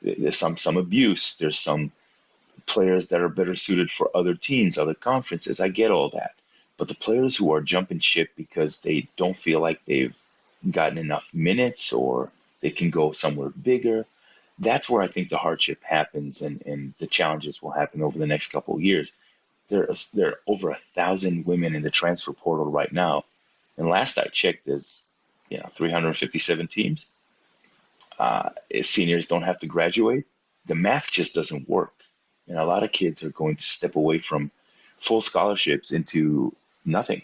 Speaker 5: There's some abuse. There's some players that are better suited for other teams, other conferences. I get all that. But the players who are jumping ship because they don't feel like they've gotten enough minutes or they can go somewhere bigger, that's where I think the hardship happens and the challenges will happen over the next couple of years. There are over 1,000 women in the transfer portal right now. And last I checked, there's 357 teams. Seniors don't have to graduate. The math just doesn't work. And a lot of kids are going to step away from full scholarships into nothing.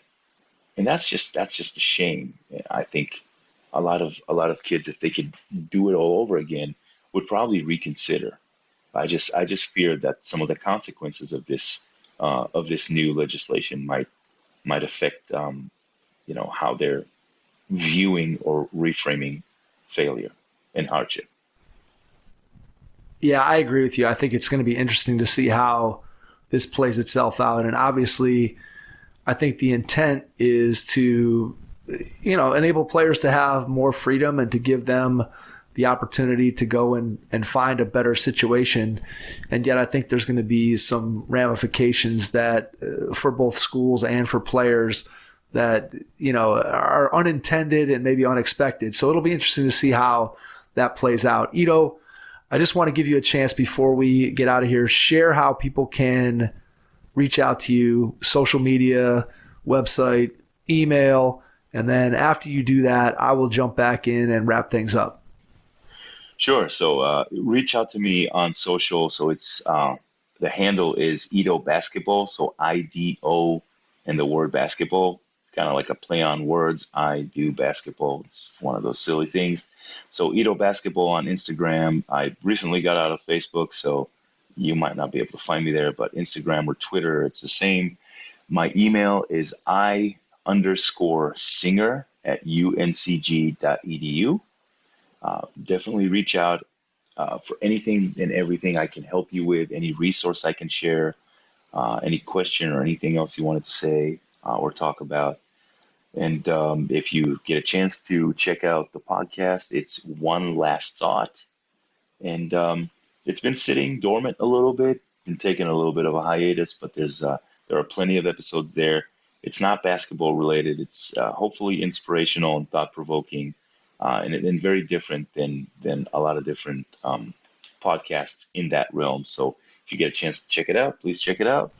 Speaker 5: And that's just a shame. I think a lot of kids, if they could do it all over again, would probably reconsider. I just fear that some of the consequences of this new legislation might affect how they're viewing or reframing failure and hardship.
Speaker 2: Yeah, I agree with you. I think it's going to be interesting to see how this plays itself out. And obviously, I think the intent is to, enable players to have more freedom and to give them the opportunity to go and find a better situation. And yet I think there's going to be some ramifications that for both schools and for players that, are unintended and maybe unexpected. So it'll be interesting to see how that plays out. Ido, I just want to give you a chance before we get out of here. Share how people can reach out to you, social media, website, email, and then after you do that, I will jump back in and wrap things up.
Speaker 5: Sure. So reach out to me on social. So it's the handle is IdoBasketball. So IDO and the word basketball. Kind of like a play on words. I do basketball. It's one of those silly things. So IdoBasketball on Instagram. I recently got out of Facebook, so you might not be able to find me there, but Instagram or Twitter, it's the same. My email is i_singer@uncg.edu. Definitely reach out for anything and everything I can help you with, any resource I can share, any question or anything else you wanted to say or talk about. And if you get a chance to check out the podcast, it's One Last Thought. And it's been sitting dormant a little bit, been taking a little bit of a hiatus, but there are plenty of episodes there. It's not basketball related. It's hopefully inspirational and thought-provoking, and very different than a lot of different podcasts in that realm. So if you get a chance to check it out, please check it out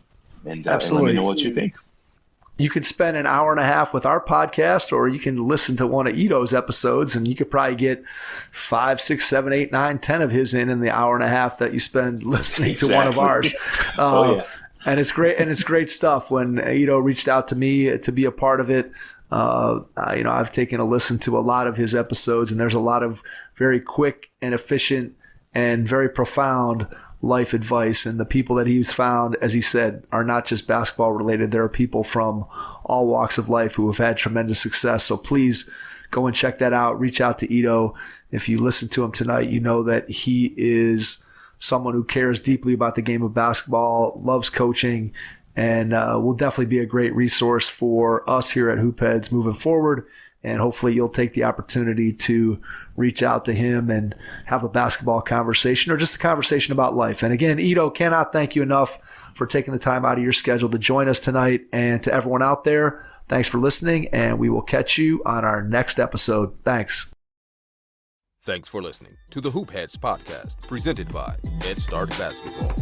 Speaker 5: and let me know what you think.
Speaker 2: You could spend an hour and a half with our podcast, or you can listen to one of Ido's episodes, and you could probably get 5, 6, 7, 8, 9, 10 of his in the hour and a half that you spend listening to one of ours. And it's great, and it's great stuff. When Ido reached out to me to be a part of it, I've taken a listen to a lot of his episodes, and there's a lot of very quick and efficient and very profound life advice. And the people that he's found, as he said, are not just basketball related. There are people from all walks of life who have had tremendous success. So please go and check that out. Reach out to Ido. If you listen to him tonight, you know that he is someone who cares deeply about the game of basketball, loves coaching, and will definitely be a great resource for us here at Hoopheads moving forward. And hopefully you'll take the opportunity to reach out to him and have a basketball conversation or just a conversation about life. And again, Ido, cannot thank you enough for taking the time out of your schedule to join us tonight. And to everyone out there, thanks for listening, and we will catch you on our next episode. Thanks.
Speaker 1: Thanks for listening to the Hoopheads podcast, presented by Head Start Basketball.